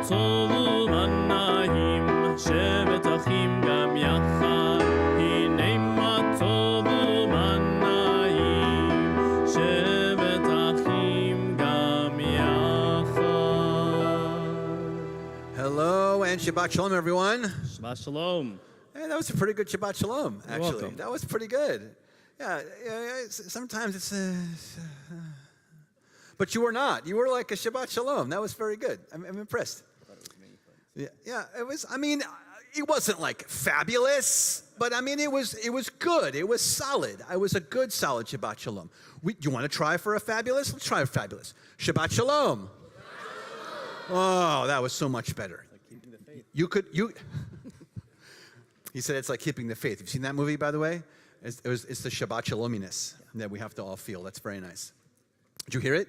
טוב ומנעים, שבת אחים גם יחד. הנה מה טוב ומנעים, שבת אחים גם יחד. Hello and Shabbat Shalom, everyone. Shabbat Shalom. Hey, that was a pretty good Shabbat Shalom, You're actually. welcome. That was pretty good. Yeah, sometimes it's... but you were not. You were like a Shabbat Shalom. That was very good. I'm impressed. Yeah, it was, I mean, it wasn't like fabulous, but I mean, it was good. It was solid. It was a good, solid Shabbat Shalom. You want to try for a fabulous? Let's try a fabulous. Shabbat Shalom. Oh, that was so much better. Like keeping the faith. He said it's like keeping the faith. You've seen that movie, by the way? It's the Shabbat Shalominess that we have to all feel. That's very nice. Did you hear it?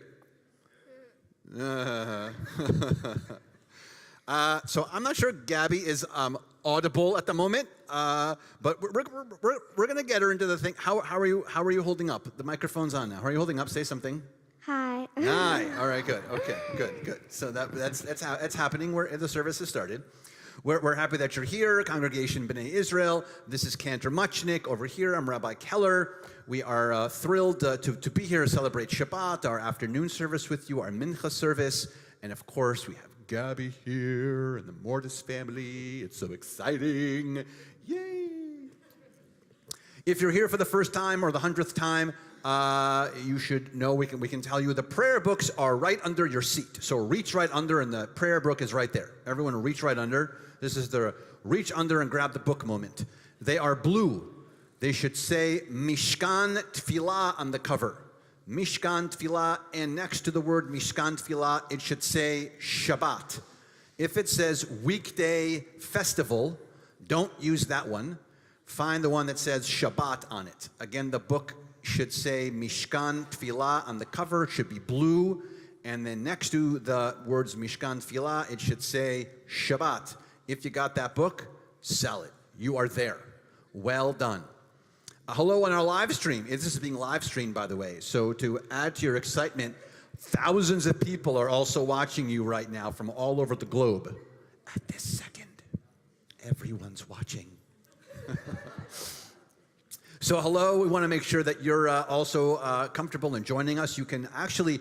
So I'm not sure Gabby is audible at the moment, but we're going to get her into the thing. How are you holding up? The microphone's on now. How are you holding up? Say something. Hi. Hi. All right. Good. Okay. Good. So that's happening where the service has started. We're happy that you're here, Congregation B'nai Israel. This is Cantor Muchnick. Over here, I'm Rabbi Keller. We are thrilled to be here to celebrate Shabbat, our afternoon service with you, our Mincha service. And of course, we have Gabby here and the Mordis family. It's so exciting. Yay! If you're here for the first time or the 100th time, you should know we can tell you the prayer books are right under your seat. So reach right under, and the prayer book is right there. Everyone reach right under. This is the reach under and grab the book moment. They are blue. They should say Mishkan Tfilah on the cover. Mishkan Tfilah, and next to the word Mishkan Tfilah, it should say Shabbat. If it says weekday festival, don't use that one. Find the one that says Shabbat on it. Again, the book should say Mishkan Tfilah on the cover. It should be blue. And then next to the words Mishkan Tfilah, it should say Shabbat. If you got that book, sell it. You are there. Well done. Hello on our live stream. This is being live streamed, by the way. So to add to your excitement, thousands of people are also watching you right now from all over the globe. At this second, everyone's watching. So hello, we want to make sure that you're also comfortable in joining us. You can actually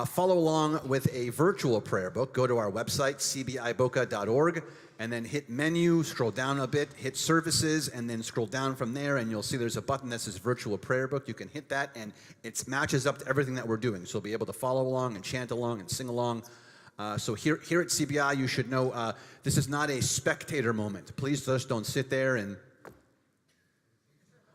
follow along with a virtual prayer book. Go to our website, cbiboca.org, and then hit menu, scroll down a bit, hit services, and then scroll down from there, and you'll see there's a button that says virtual prayer book. You can hit that, and it matches up to everything that we're doing. So you'll be able to follow along and chant along and sing along. So here at CBI, you should know this is not a spectator moment. Please just don't sit there and...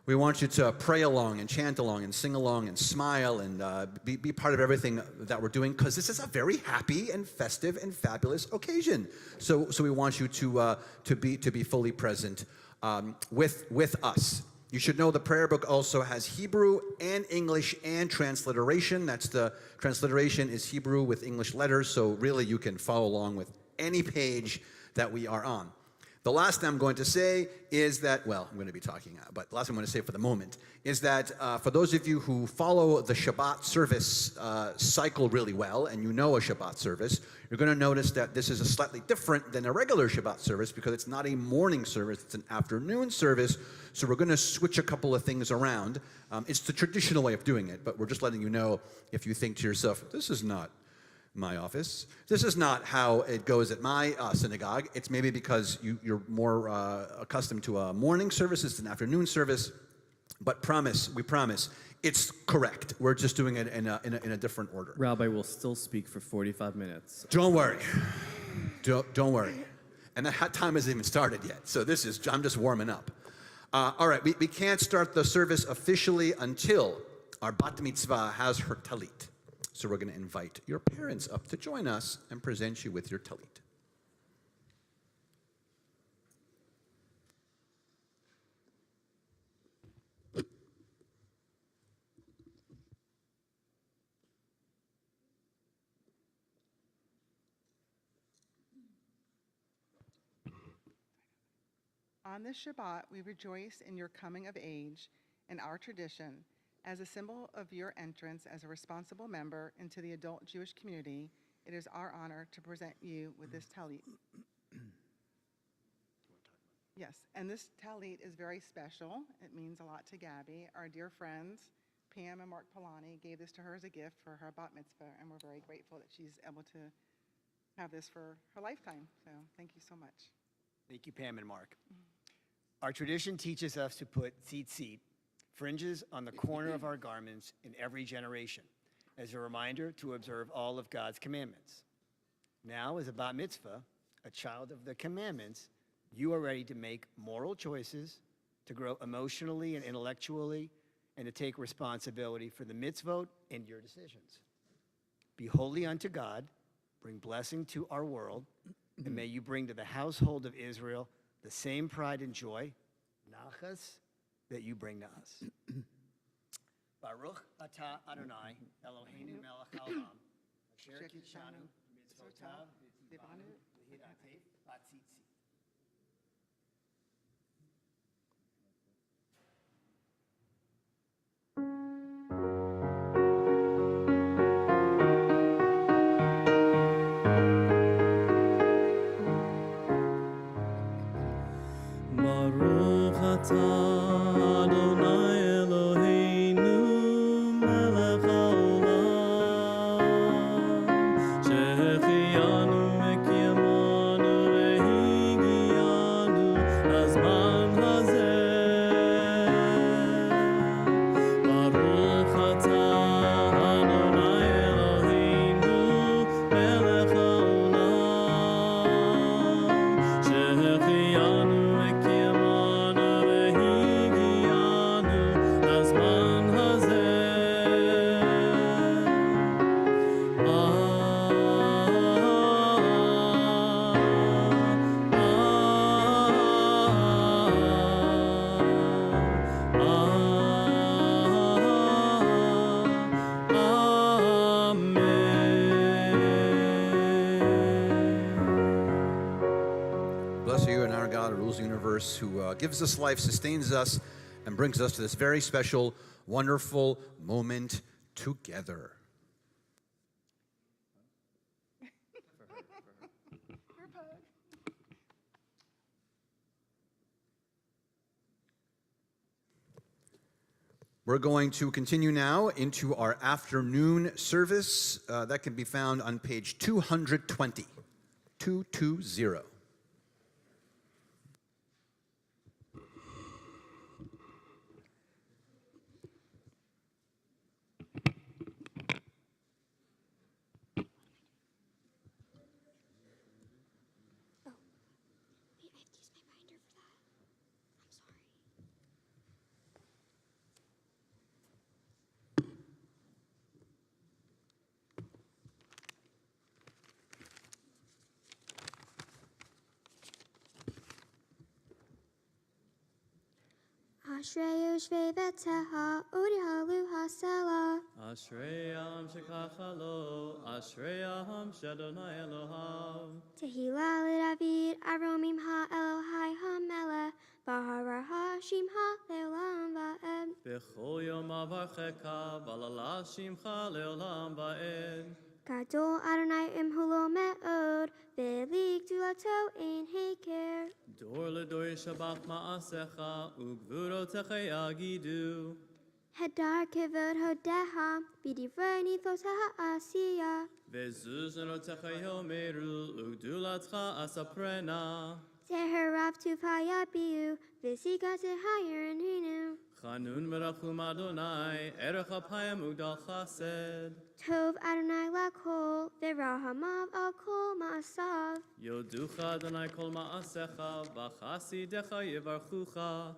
We want you to pray along and chant along and sing along and smile and be part of everything that we're doing, because this is a very happy and festive and fabulous occasion. So we want you to be fully present with us. You should know the prayer book also has Hebrew and English and transliteration. Transliteration is Hebrew with English letters, so really you can follow along with any page that we are on. The last thing I'm going to say is that, well, I'm going to be talking, but the last thing I'm going to say for the moment is that for those of you who follow the Shabbat service cycle really well, and you know a Shabbat service, you're going to notice that this is a slightly different than a regular Shabbat service because it's not a morning service, it's an afternoon service, so we're going to switch a couple of things around. It's the traditional way of doing it, but we're just letting you know if you think to yourself, this is not my office. This is not how it goes at my synagogue. It's maybe because you're more accustomed to a morning service. It's an afternoon service. But we promise, it's correct. We're just doing it in a different order. Rabbi will still speak for 45 minutes. Don't worry. Don't worry. And that time hasn't even started yet. So I'm just warming up. All right, we can't start the service officially until our bat mitzvah has her talit. So we're going to invite your parents up to join us and present you with your talit. On this Shabbat, we rejoice in your coming of age and our tradition as a symbol of your entrance as a responsible member into the adult Jewish community it is our honor to present you with this talit. Yes, and this talit is very special. It means a lot to Gabby. Our dear friends, Pam and Mark Polani, gave this to her as a gift for her bat mitzvah, and we're very grateful that she's able to have this for her lifetime. So thank you so much. Thank you, Pam and Mark. Our tradition teaches us to put tzitzit, fringes, on the corner of our garments in every generation, as a reminder to observe all of God's commandments. Now, as a bat mitzvah, a child of the commandments, you are ready to make moral choices, to grow emotionally and intellectually, and to take responsibility for the mitzvot and your decisions. Be holy unto God, bring blessing to our world, and may you bring to the household of Israel the same pride and joy, nachas, that you bring to us. Baruch atah Adonai, Eloheinu melech haolam, asher kidshanu mitzvotav v'tivanu v'hiratef b'tzitzit. Baruch atah Adonai Eloheinu melech haolam שהחיינו וקיימנו והגיענו לזמן הזה. ברוך אתה אדוני אלוהינו מלך העולם שהחיינו וקיימנו והגיענו לזמן הזה. Bless you and our God who rules the universe, who gives us life, sustains us, and brings us to this very special, wonderful moment together. We're going to continue now into our afternoon service. That can be found on page 220. 220. Wait, I have to use my binder for that. I'm sorry. Ashrei Yoshvei Beteha, Urihalu Hasela. Ashreyam shekachalo, Ashreyam shadonai Eloham. Tehillah LeDavid, Aromim Ha-Elohai Ha-Melech, Bahara Ha-Shimha Leolam Va'ed. B'chol yom avarcheka, v'alala shimcha leolam va'ed. Gadol Adonai Imhulo Me'od, Ve'li Gdulato Ein Heker. Dor ledor yishabach ma'asecha, ugvurotecha yagidu. Hedar Kevod Hodeha, B'divrei Nithos Ha-Asiya. Ve'zuzonotecha yomeru, ugdulatcha asaprena. Teherav Tufaya Biu, Visigat Hayer Hinu. Chanun merachum Adonai, erech apayim ugdal chased. Tov Adonai Lakol, Verahamav Al Kol Ma'asav. Yoducha Adonai kol ma'asecha, v'chasidecha yivarchucha.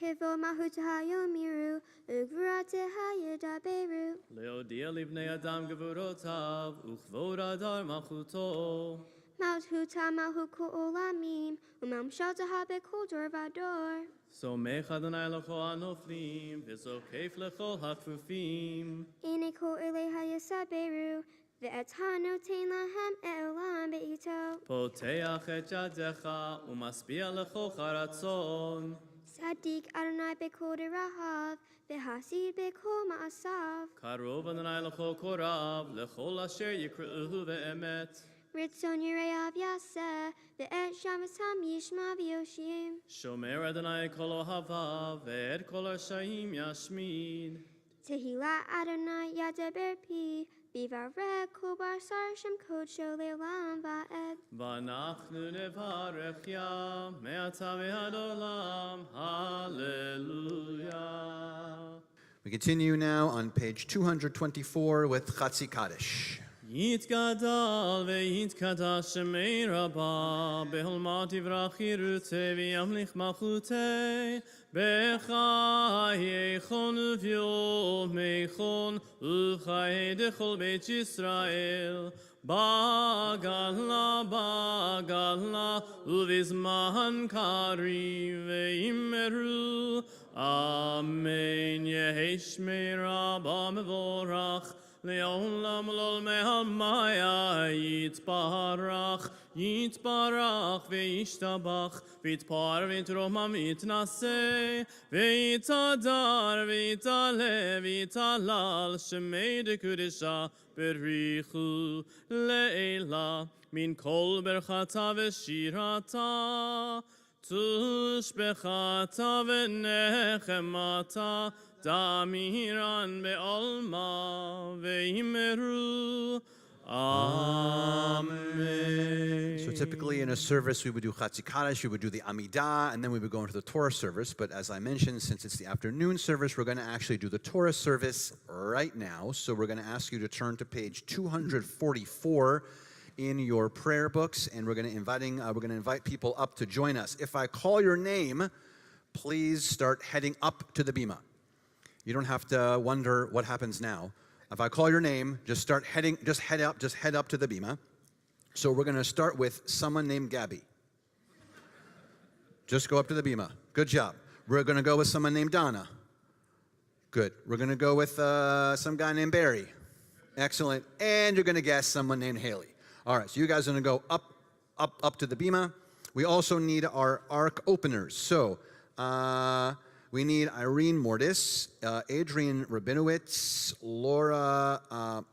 Kevod Mahutaha Yomiru, Ugvurateha Yedaberu. Leodia livnei adam gevurotav, uchvod adar malchuto. Malchuta Malhuko Olamim, Umamshataha Bekol Dorvador. Somech Adonai lecho anoflim, v'zokef lechol hakfufim. Ineko Eleha Yesaberu, Ve'etano Tein Lahem E'olam Be'ito. Poteach et yadecha, umaspia lechol charatzon. Sadik Adonai Bekol Rahav, Vehasid Bekol Ma'asav. קרוב אדוני לכל קורב, לכל אשר יקראוהו באמת. Ritzon Yirayav Yaseh, Ve'et Shamas Ham Yishma V'yoshim. שומר אדוני כל אוהביו, ואת כל הרשעים ישמיד. Tehillah Adonai Yadeber Pi, Bivarek Kubar Sar Shem Kodsho Le'olam Va'ed. ואנחנו נברך יה, מעתה ועד עולם, hallelujah. We continue now on page 224 with Chatzi Kaddish. יתגדל ויתקדש שמי רבה, בהולמת יברכי רותי וימליך מלכותי, בחיי חון וביומי חון, וחיי דכל בית ישראל, בגלה ובזמן קריב ויאמרו, אמן. יהי שמי רבה מבורך, לעולם לעולמי עלמיה יתברך, יתברך וישתבח, ויתפאר ויתרומם ויתנשא, ויתהדר ויתעלה ויתהלל, שמי דקודשה בריחו לעילה, מן כל ברכתה ושירתה, תושבחתה ונחמתה, Damiran be'alma ve'imru. Amen. So typically in a service, we would do Chatzi Kaddish, we would do the Amidah, and then we would go into the Torah service. But as I mentioned, since it's the afternoon service, we're going to actually do the Torah service right now. So we're going to ask you to turn to page 244 in your prayer books, and we're going to invite people up to join us. If I call your name, please start heading up to the bima. You don't have to wonder what happens now. If I call your name, just head up to the bima. So we're going to start with someone named Gabby. Just go up to the bima. Good job. We're going to go with someone named Donna. Good. We're going to go with some guy named Barry. Excellent. And you're going to guess someone named Haley. All right, so you guys are going to go up to the bima. We also need our ark openers. So, we need Irene Mordis, Adrian Rabinowitz, Laura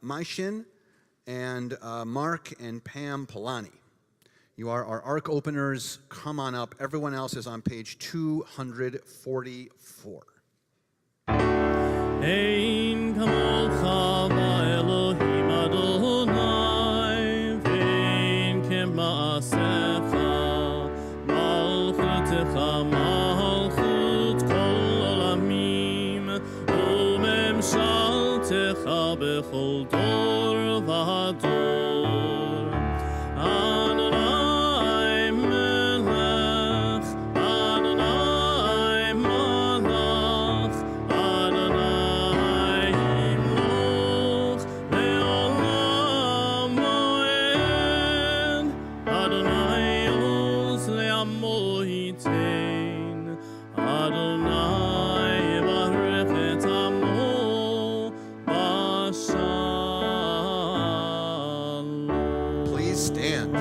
Maishin, and Mark and Pam Polani. You are our ark openers. Come on up. Everyone else is on page 244. Ein kamolcha ba'Elohim Adonai, ve'in kema'asecha, malchutecha malchut kol olamim, u'memshaltecha bechol dor v'hador. Adonai melech, Adonai malach, Adonai yimloch le'olam moed, Adonai yos le'amo yitein, Adonai yevarech et amo b'shalom. Please stand.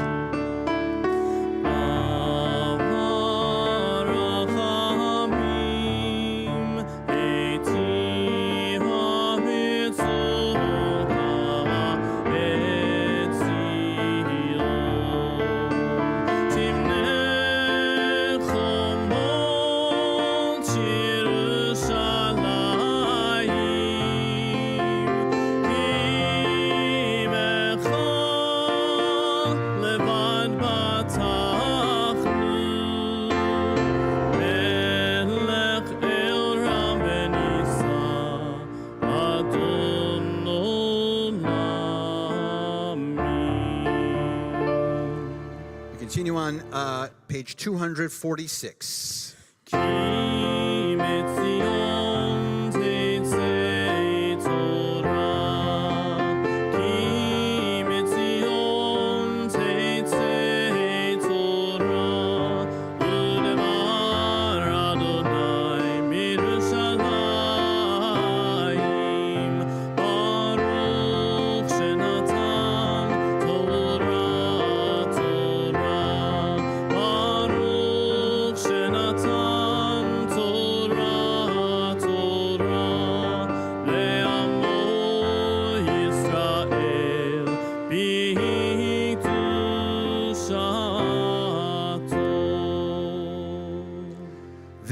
Continue on page 246. כי מציון תצא תורה, כי מציון תצא תורה, ודבר אדוני מירושלים, ברוך שנתן תורה, ברוך שנתן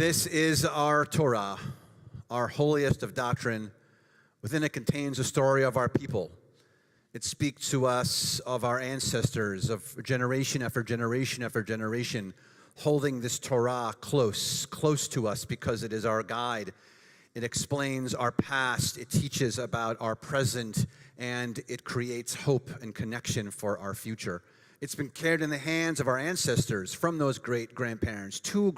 This is our Torah, our holiest of doctrine. Within it contains a story of our people. It speaks to us of our ancestors, of generation after generation after generation, holding this Torah close to us because it is our guide. It explains our past, it teaches about our present, and it creates hope and connection for our future. It's been carried in the hands of our ancestors from those great-grandparents, two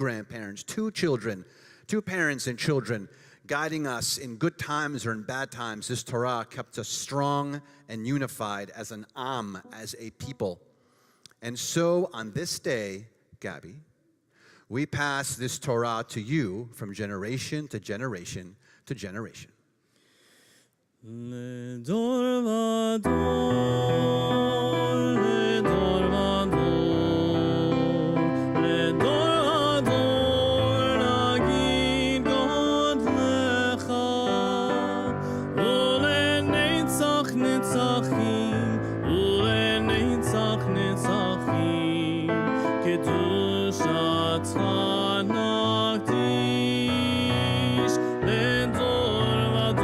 children, two parents and children, guiding us in good times or in bad times. This Torah kept us strong and unified as an Am, as a people. And so on this day, Gabby, we pass this Torah to you from generation to generation to generation. לדור ודור, לדור ודור, לדור ודור נגיד גודלך, ולנצח נצחים, ולנצח נצחים, קדושתך נקדיש, לדור ודור.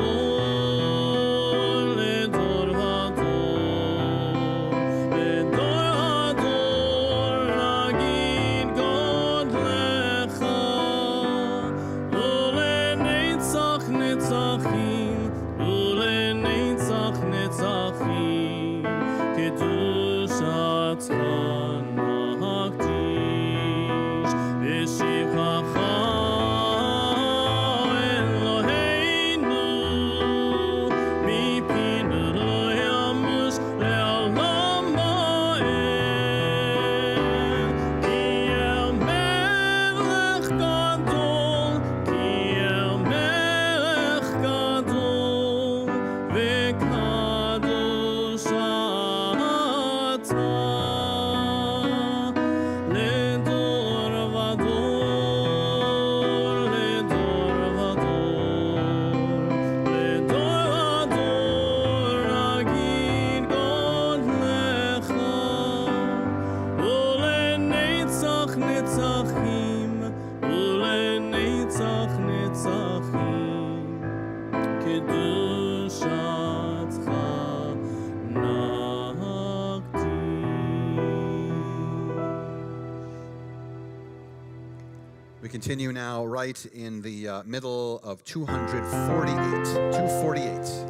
We continue now right in the middle of 248. 248.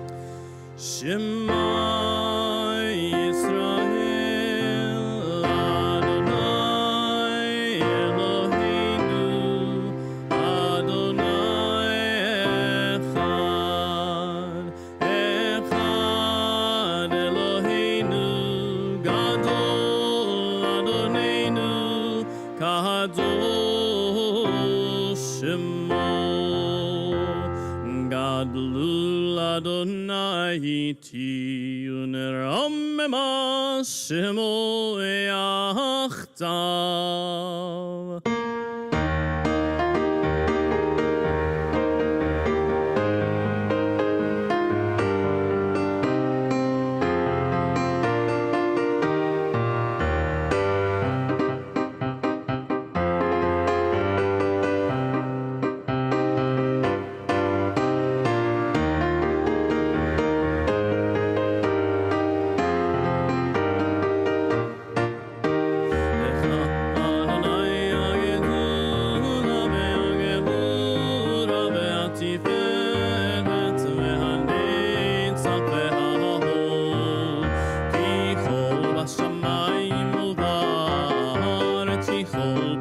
Shema Yisrael Adonai Eloheinu Adonai Echad Eloheinu Gadol Adonenu Kadosh Shemo Gadlul Adonai iti uneramema shemo yachtav.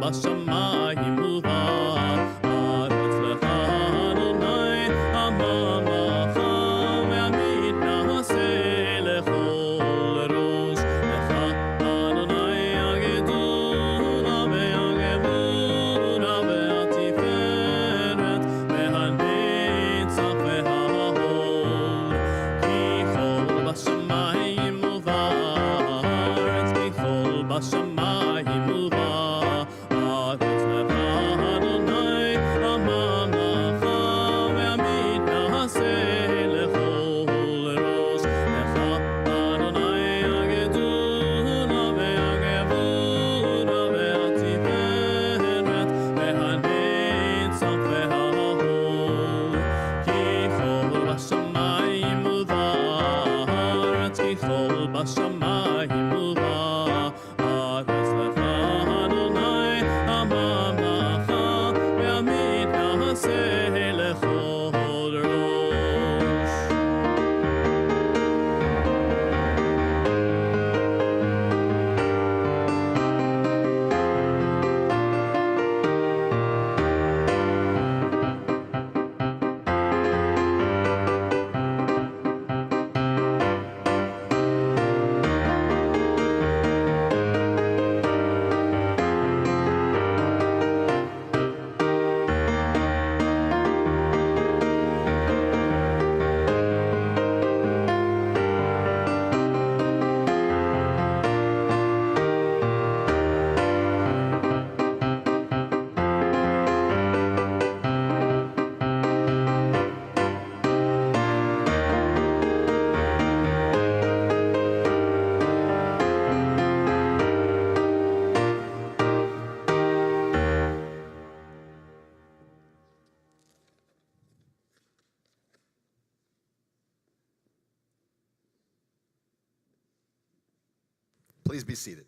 Bashamayim uva, Please be seated.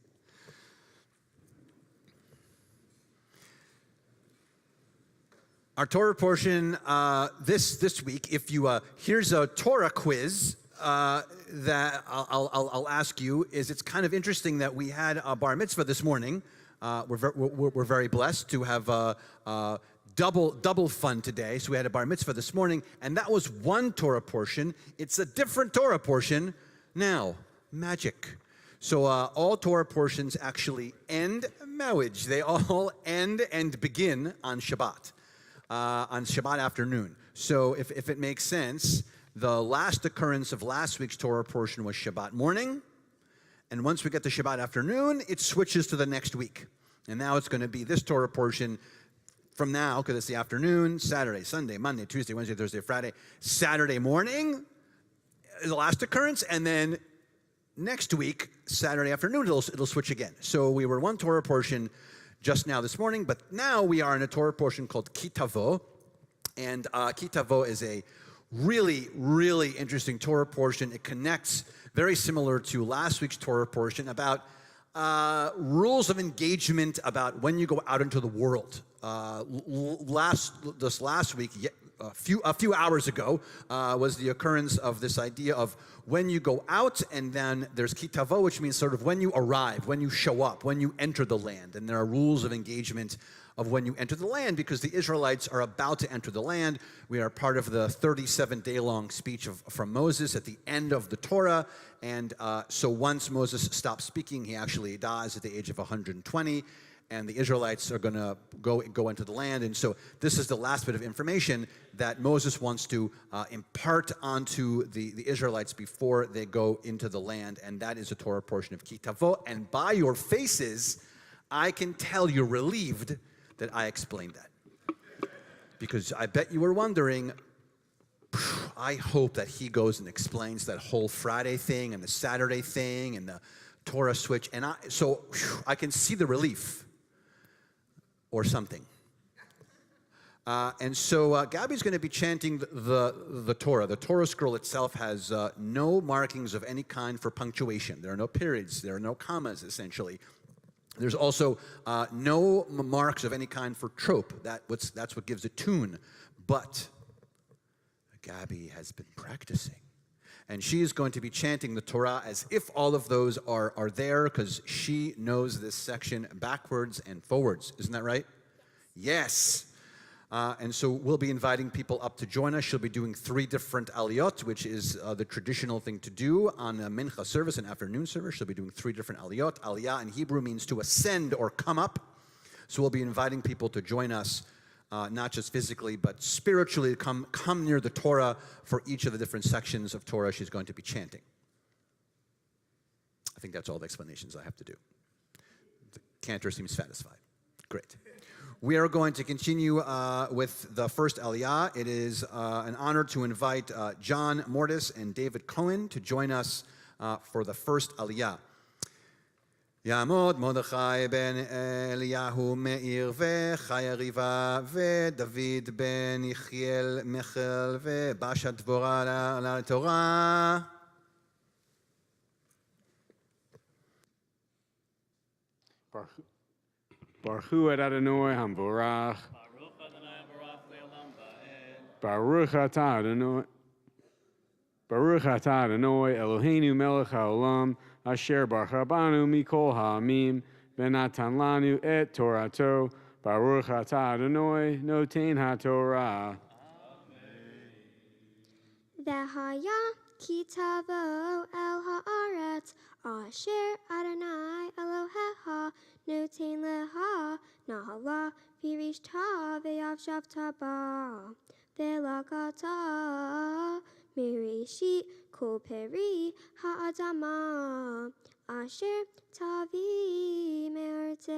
Our Torah portion this week, if you here's a Torah quiz that I'll ask you. It's kind of interesting that we had a bar mitzvah this morning. We're very blessed to have double fun today. So we had a bar mitzvah this morning, and that was one Torah portion. It's a different Torah portion now. Magic. So all Torah portions actually end marriage. They all end and begin on Shabbat afternoon. So if it makes sense, the last occurrence of last week's Torah portion was Shabbat morning. And once we get to Shabbat afternoon, it switches to the next week. And now it's going to be this Torah portion from now, because it's the afternoon, Saturday, Sunday, Monday, Tuesday, Wednesday, Thursday, Friday. Saturday morning is the last occurrence, and then next week, Saturday afternoon, it'll switch again. So we were one Torah portion just now this morning, but now we are in a Torah portion called Kitavo. And Kitavo is a really, really interesting Torah portion. It connects very similar to last week's Torah portion about rules of engagement about when you go out into the world. This last week, a few hours ago, was the occurrence of this idea of when you go out, and then there's kitavo, which means sort of when you arrive, when you show up, when you enter the land. And there are rules of engagement of when you enter the land, because the Israelites are about to enter the land. We are part of the 37-day-long speech from Moses at the end of the Torah. And so once Moses stops speaking, he actually dies at the age of 120. And the Israelites are going to go into the land. And so this is the last bit of information that Moses wants to impart onto the Israelites before they go into the land. And that is a Torah portion of Kitavo. And by your faces, I can tell you're relieved that I explained that. Because I bet you were wondering, I hope that he goes and explains that whole Friday thing and the Saturday thing and the Torah switch. And I can see the relief. Or something. And so Gabby's going to be chanting the Torah. The Torah scroll itself has no markings of any kind for punctuation. There are no periods. There are no commas, essentially. There's also no marks of any kind for trope. That's what gives a tune. But Gabby has been practicing. And she is going to be chanting the Torah as if all of those are there, because she knows this section backwards and forwards. Isn't that right? Yes. And so we'll be inviting people up to join us. She'll be doing 3 different aliyot, which is the traditional thing to do on a Mincha service, an afternoon service. She'll be doing 3 different aliyot. Aliyah in Hebrew means to ascend or come up. So we'll be inviting people to join us. Not just physically, but spiritually, come near the Torah for each of the different sections of Torah she's going to be chanting. I think that's all the explanations I have to do. The cantor seems satisfied. Great. We are going to continue with the first aliyah. It is an honor to invite John Mordis and David Cohen to join us for the first aliyah. יעמוד מרדכי בן אליהו מאיר וחיה ריבה ודוד בן יחיאל מיכל ובאשה דבורה לתורה. ברכו את אדוני המבורך. ברוך אתה אדוני. ברוך אתה אדוני אלוהינו מלך העולם. אשר ברכה בנו מכל העמים, ונתן לנו את תורתו, ברוך אתה אדוני נותן התורה. והיה כי תבוא אל הארץ, אשר אדוני אלוהיך נותן לך, נהלה וירשת וישבת בה, ולקחת מראשית כל פרי האדמה, אשר תביא מארצך,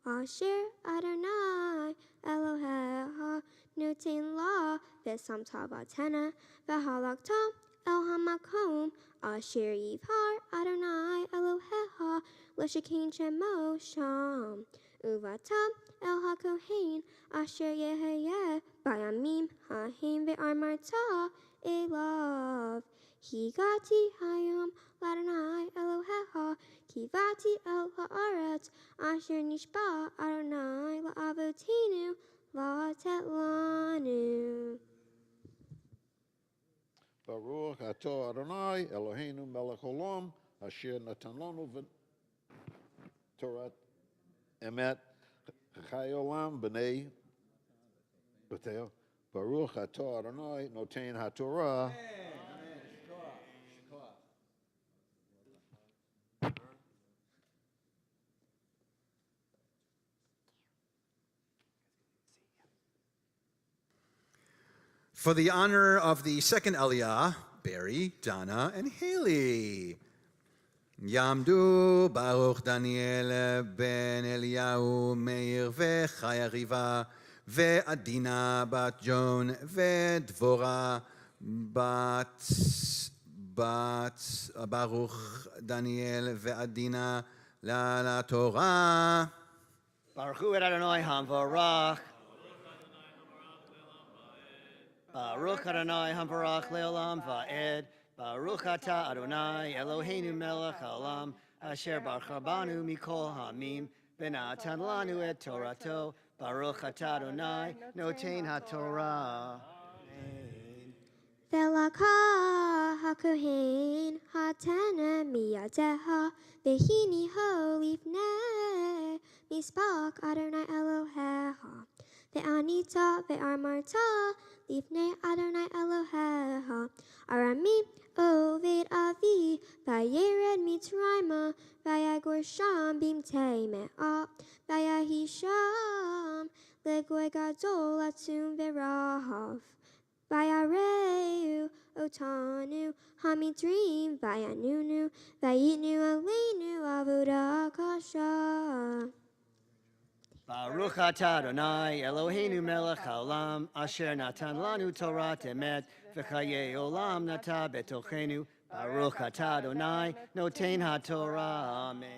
אשר אדוני אלוהיך נותן לה, ושמת בתנה, והלכת אל המקום, אשר יבחר אדוני אלוהיך, לשכן שמו שם, ובאת אל הכהן, אשר יהיה בימים ההם, ואמרת אליו, Higati hayom ladonai Elohecha kivati el haaretz asher nishba Adonai la'avotinu la'atet lanu. Baruch atah Adonai Eloheinu melech olam asher natan lanu Torah emet chai olam b'nei b'teo. Baruch atah Adonai noten haTorah. For the honor of the second Aliyah, Barry, Donna, and Haley. Yamdu Baruch Daniel ben Eliyahu Meir veChaya Riva veAdina bat Joan veDvora bat Baruch Daniel veAdina la Torah. Baruch Hu et Adonai Hamvarach. Baruch Adonai Hamvarach Leolam Va'ed. Baruch Atah Adonai Eloheinu Melech Haolam Asher Baruch Rabanu Mikol Hamim Benatan Lanu et Torato. Baruch Atah Adonai Noten HaTorah. Velaka hakohen hatana miyadeha vehini ho lifnei mispak Adonai Eloheha ve'anita ve'armarta lifnei Adonai Eloheha arami oved avi vayered mitzrayma vayagor sham bimtei me'ah vayahisham legoy gadol atzum v'rahav Vayareu otanu hamitrim vayanunu vayitnu aleinu avodah kasha. Baruch Atah Adonai Eloheinu Melech Haolam Asher Natan Lanu Torah Emet v'chayei olam nata betochenu. Baruch Atah Adonai Noten HaTorah. Amen.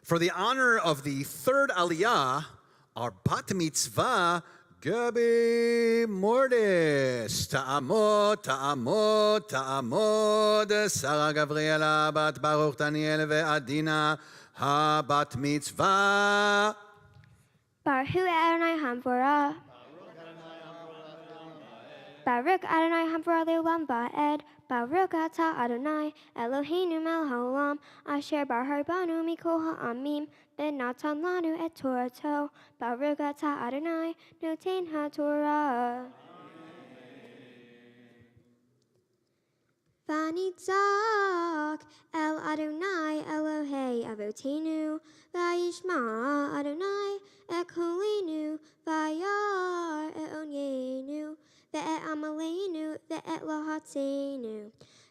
For the honor of the third Aliyah, our bat mitzvah, Gabi Mordis, Ta'amod, Ta'amod, Ta'amod, Sarah Gabriela, bat Baruch Daniel ve'Adina, ha-bat mitzvah. Baruch Adonai Hamvorah. Baruch Adonai Hamvorah leolam va'ed. Baruch atah Adonai Eloheinu melech haolam asher bar banu mikol ha'amim benatan lanu et Torato. Baruch atah Adonai noten haTorah. Vanitzak el Adonai Elohei avotenu vayishma Adonai et kolenu vayar et onyenu ve'et amalenu ve'et lahatzenu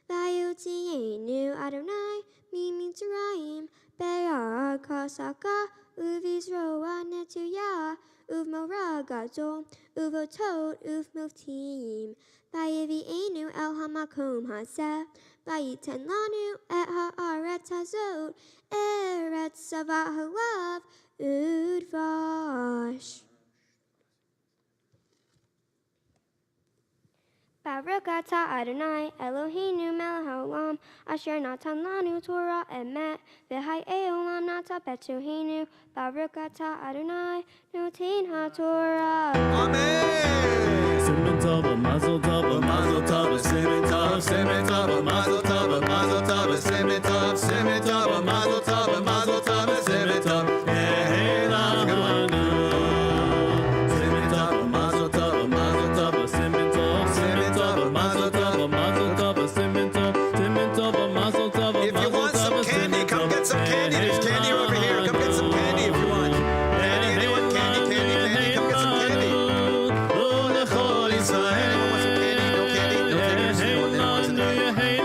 vayotienu Adonai mi Mitzrayim be'ar kasaka uvizroa netuya uvmora gadol uvotot uvmotim vayevienu el hamakom hazeh vayiten lanu et haaretz hazot eretz savat halav udvash. Baruch atah Adonai Eloheinu melech haolam asher natan lanu Torah emet v'hayei olam nata betochenu. Baruch atah Adonai noten haTorah. Amen. Simen tov, mazel tov, mazel tov, simen tov, mazel tov, mazel tov, simen tov, mazel tov, mazel tov, simen tov. Hey, la, la, la. Simen tov, mazel tov, simen tov, mazel tov, simen tov, mazel tov. If you want some candy, come get some candy. There's candy over here. Come get some candy if you want. Candy, anyone? Candy. Come get some candy. Anyone want some candy? No candy? No takers? No one wants some candy.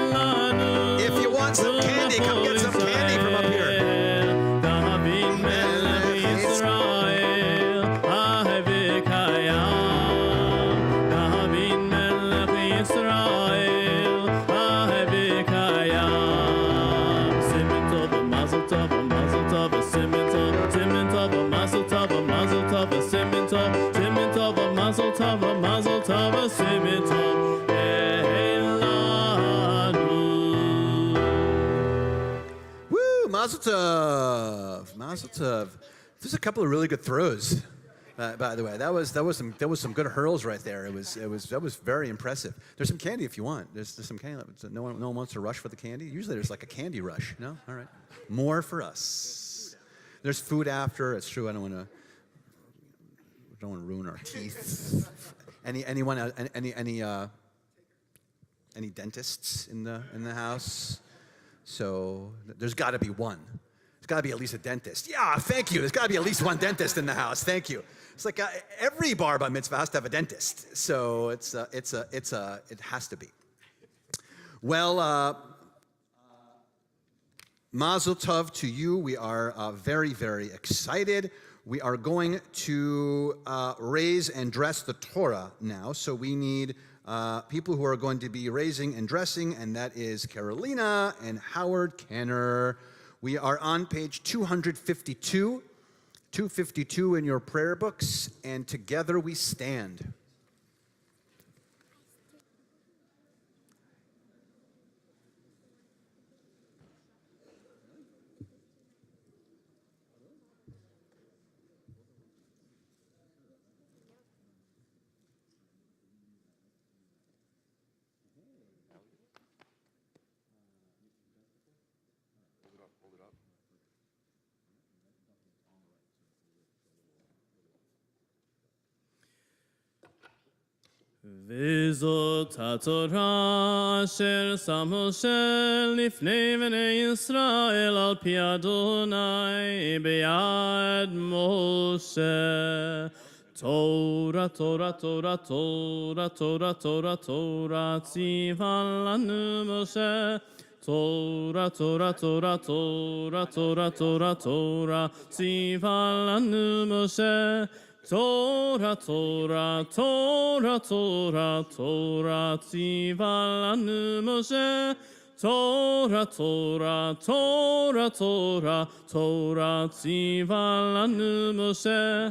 If you want some candy, come get some candy from up here. Israel, Mazel tov. Mazel tov. There's a couple of really good throws. By the way, that was some good hurls right there. That was very impressive. There's some candy if you want. There's some candy. No one wants to rush for the candy. Usually there's like a candy rush. No, all right. More for us. There's food after. It's true. I don't want to ruin our teeth. Any dentists in the house? So there's got to be one. There's got to be at least a dentist. Yeah, thank you. There's got to be at least one dentist in the house. Thank you. It's like every bar mitzvah has to have a dentist. So it has to be. Well, Mazel tov to you. We are very, very excited. We are going to raise and dress the Torah now. So we need people who are going to be raising and dressing, and that is Carolina and Howard Kenner. We are on page 252. 252 in your prayer books, and together we stand. וזאת התורה אשר שם משה לפני בני ישראל על פי אדוני ביד משה. תורה, תורה, תורה, תורה, תורה, תורה, תורה, ציווה לנו משה. תורה, תורה, תורה, תורה, תורה, תורה, תורה, ציווה לנו משה. Torah, Torah, Torah, Torah, Torah, ציווה לנו משה. Torah, Torah, Torah, Torah, Torah, ציווה לנו משה.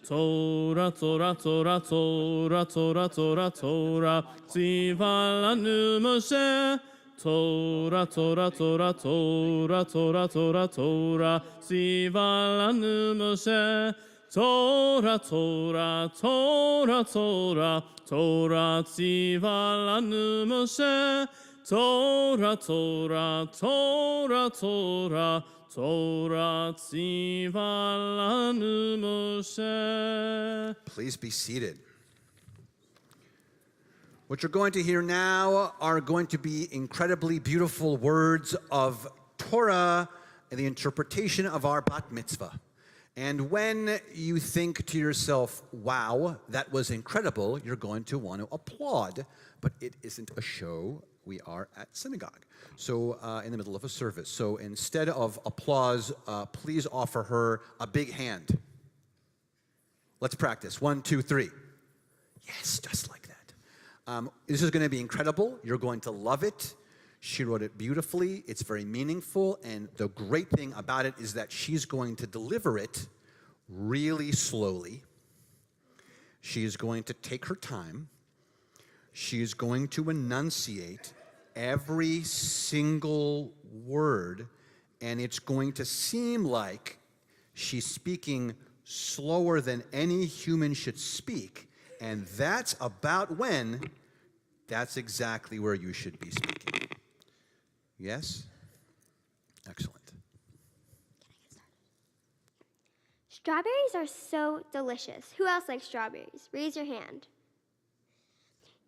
Torah, Torah, Torah, Torah, Torah, Torah, Torah, ציווה לנו משה. Torah, Torah, Torah, Torah, Torah, Torah, Torah, ציווה לנו משה. Torah, Torah, Torah, Torah, Torah, ציווה לנו משה. Torah, Torah, Torah, Torah, Torah, ציווה לנו משה. Please be seated. What you're going to hear now are going to be incredibly beautiful words of Torah and the interpretation of our bat mitzvah. And when you think to yourself, wow, that was incredible, you're going to want to applaud. But it isn't a show. We are at synagogue, so in the middle of a service. So instead of applause, please offer her a big hand. Let's practice. 1, 2, 3. Yes, just like that. This is going to be incredible. You're going to love it. She wrote it beautifully. It's very meaningful. And the great thing about it is that she's going to deliver it really slowly. She is going to take her time. She is going to enunciate every single word. And it's going to seem like she's speaking slower than any human should speak. And that's exactly where you should be speaking. Yes? Excellent. Strawberries are so delicious. Who else likes strawberries? Raise your hand.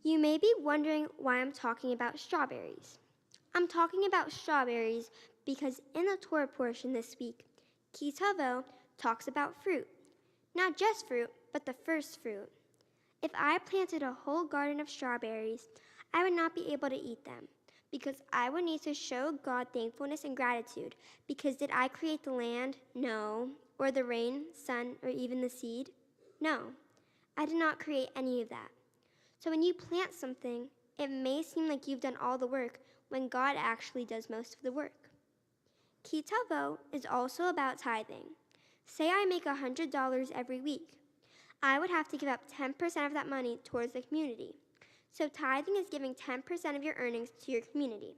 You may be wondering why I'm talking about strawberries. I'm talking about strawberries because in the Torah portion this week, Ki Tavo talks about fruit. Not just fruit, but the first fruit. If I planted a whole garden of strawberries, I would not be able to eat them, because I would need to show God thankfulness and gratitude. Because did I create the land? No. Or the rain, sun, or even the seed? No. I did not create any of that. So when you plant something, it may seem like you've done all the work when God actually does most of the work. Ki Tavo is also about tithing. Say I make $100 every week. I would have to give up 10% of that money towards the community. So tithing is giving 10% of your earnings to your community.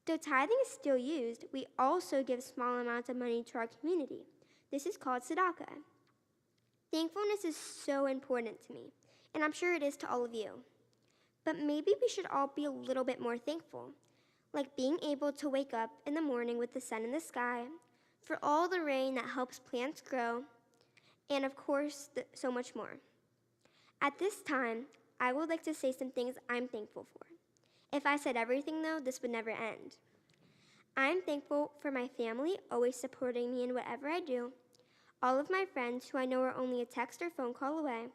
Though tithing is still used, we also give small amounts of money to our community. This is called tzedakah. Thankfulness is so important to me, and I'm sure it is to all of you. But maybe we should all be a little bit more thankful, like being able to wake up in the morning with the sun in the sky, for all the rain that helps plants grow, and of course, so much more. At this time, I would like to say some things I'm thankful for. If I said everything, though, this would never end. I'm thankful for my family always supporting me in whatever I do, all of my friends who I know are only a text or phone call away,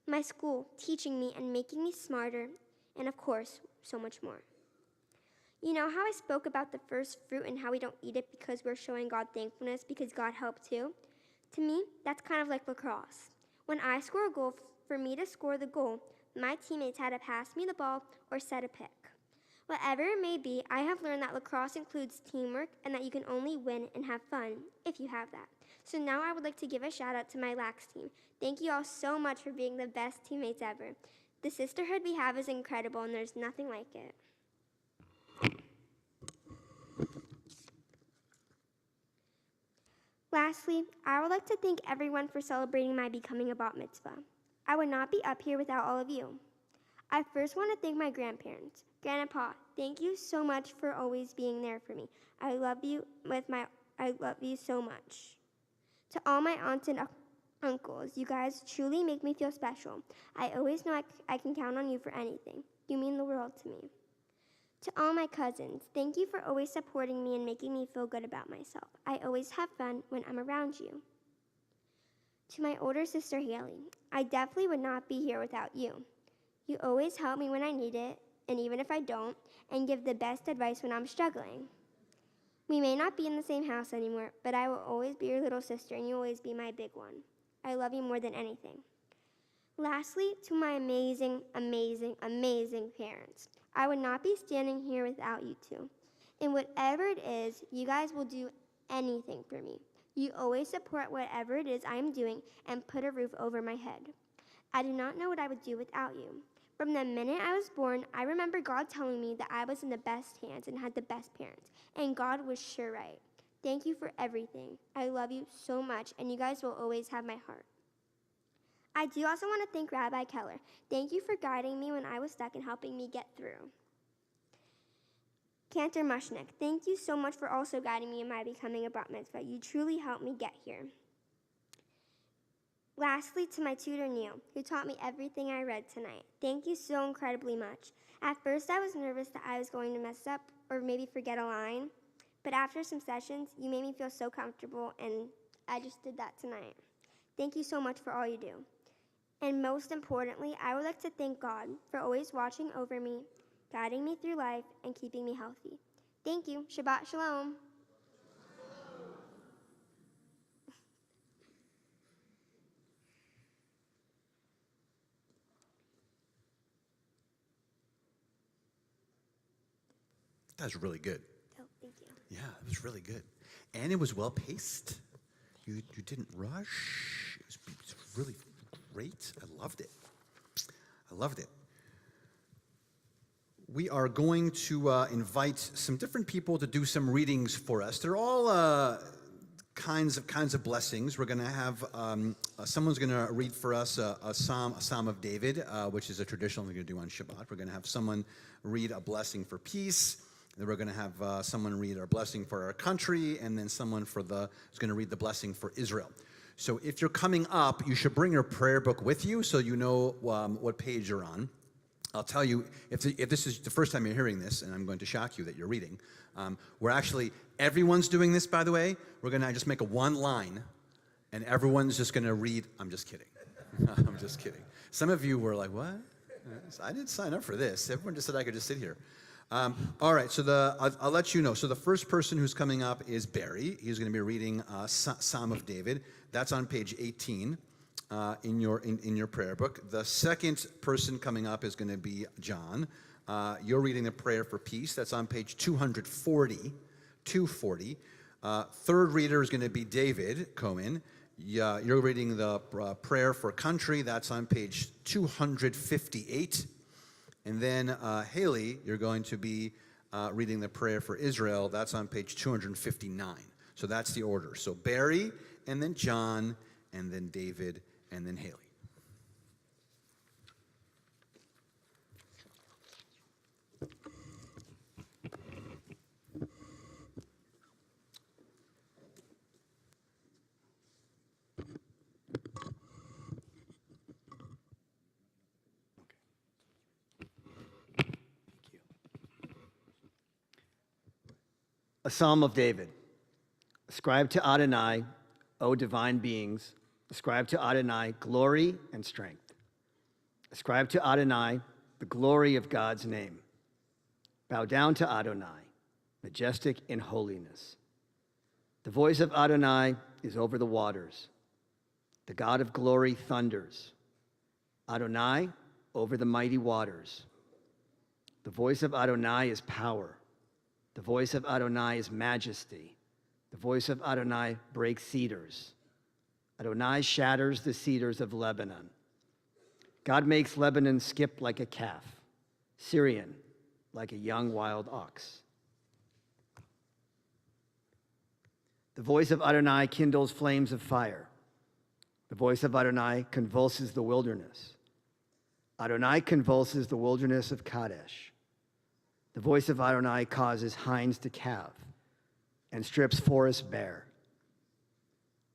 my school teaching me and making me smarter, and of course, so much more. You know how I spoke about the first fruit and how we don't eat it because we're showing God thankfulness because God helped too? To me, that's kind of like lacrosse. When I score a goal, for me to score the goal, my teammates had to pass me the ball or set a pick. Whatever it may be, I have learned that lacrosse includes teamwork and that you can only win and have fun if you have that. So now I would like to give a shout out to my lax team. Thank you all so much for being the best teammates ever. The sisterhood we have is incredible and there's nothing like it. Lastly, I would like to thank everyone for celebrating my becoming a bat mitzvah. I would not be up here without all of you. I first want to thank my grandparents. Grandpa, thank you so much for always being there for me. I love you so much. To all my aunts and uncles, you guys truly make me feel special. I always know I can count on you for anything. You mean the world to me. To all my cousins, thank you for always supporting me and making me feel good about myself. I always have fun when I'm around you. To my older sister, Haley, I definitely would not be here without you. You always help me when I need it, and even if I don't, and give the best advice when I'm struggling. We may not be in the same house anymore, but I will always be your little sister, and you'll always be my big one. I love you more than anything. Lastly, to my amazing, amazing, amazing parents, I would not be standing here without you two. And whatever it is, you guys will do anything for me. You always support whatever it is I'm doing and put a roof over my head. I do not know what I would do without you. From the minute I was born, I remember God telling me that I was in the best hands and had the best parents, and God was sure right. Thank you for everything. I love you so much, and you guys will always have my heart. I do also want to thank Rabbi Keller. Thank you for guiding me when I was stuck and helping me get through. Cantor Mushnick, thank you so much for also guiding me in my becoming a bat mitzvah. You truly helped me get here. Lastly, to my tutor, Neil, who taught me everything I read tonight. Thank you so incredibly much. At first, I was nervous that I was going to mess up or maybe forget a line, but after some sessions, you made me feel so comfortable, and I just did that tonight. Thank you so much for all you do. And most importantly, I would like to thank God for always watching over me, guiding me through life, and keeping me healthy. Thank you. Shabbat Shalom. That was really good. Oh, thank you. Yeah, it was really good. And it was well paced. You didn't rush. It was really great. I loved it. I loved it. We are going to invite some different people to do some readings for us. They're all kinds of blessings. We're going to have someone's going to read for us a psalm of David, which is a traditional thing to do on Shabbat. We're going to have someone read a blessing for peace. Then we're going to have someone read our blessing for our country, and then someone is going to read the blessing for Israel. So if you're coming up, you should bring your prayer book with you so you know what page you're on. I'll tell you, if this is the first time you're hearing this, and I'm going to shock you that you're reading, everyone's doing this, by the way. We're going to just make a one line, and everyone's just going to read. I'm just kidding. I'm just kidding. Some of you were like, what? I didn't sign up for this. Everyone just said I could just sit here. All right, so I'll let you know. So the first person who's coming up is Barry. He's going to be reading Psalm of David. That's on page 18 in your prayer book. The second person coming up is going to be John. You're reading the prayer for peace. That's on page 240. Third reader is going to be David Cohen. You're reading the prayer for country. That's on page 258. And then Haley, you're going to be reading the prayer for Israel. That's on page 259. So that's the order. So Barry, and then John, and then David, and then Haley. A Psalm of David. Ascribe to Adonai, O divine beings, ascribe to Adonai glory and strength. Ascribe to Adonai the glory of God's name. Bow down to Adonai, majestic in holiness. The voice of Adonai is over the waters. The God of glory thunders. Adonai over the mighty waters. The voice of Adonai is power. The voice of Adonai is majesty. The voice of Adonai breaks cedars. Adonai shatters the cedars of Lebanon. God makes Lebanon skip like a calf, Syrian like a young wild ox. The voice of Adonai kindles flames of fire. The voice of Adonai convulses the wilderness. Adonai convulses the wilderness of Kadesh. The voice of Adonai causes hinds to calve and strips forests bare.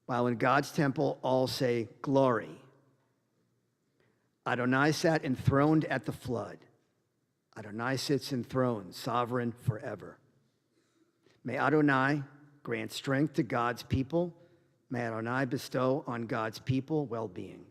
While in God's temple all say, glory. Adonai sat enthroned at the flood. Adonai sits enthroned, sovereign forever. May Adonai grant strength to God's people. May Adonai bestow on God's people well-being.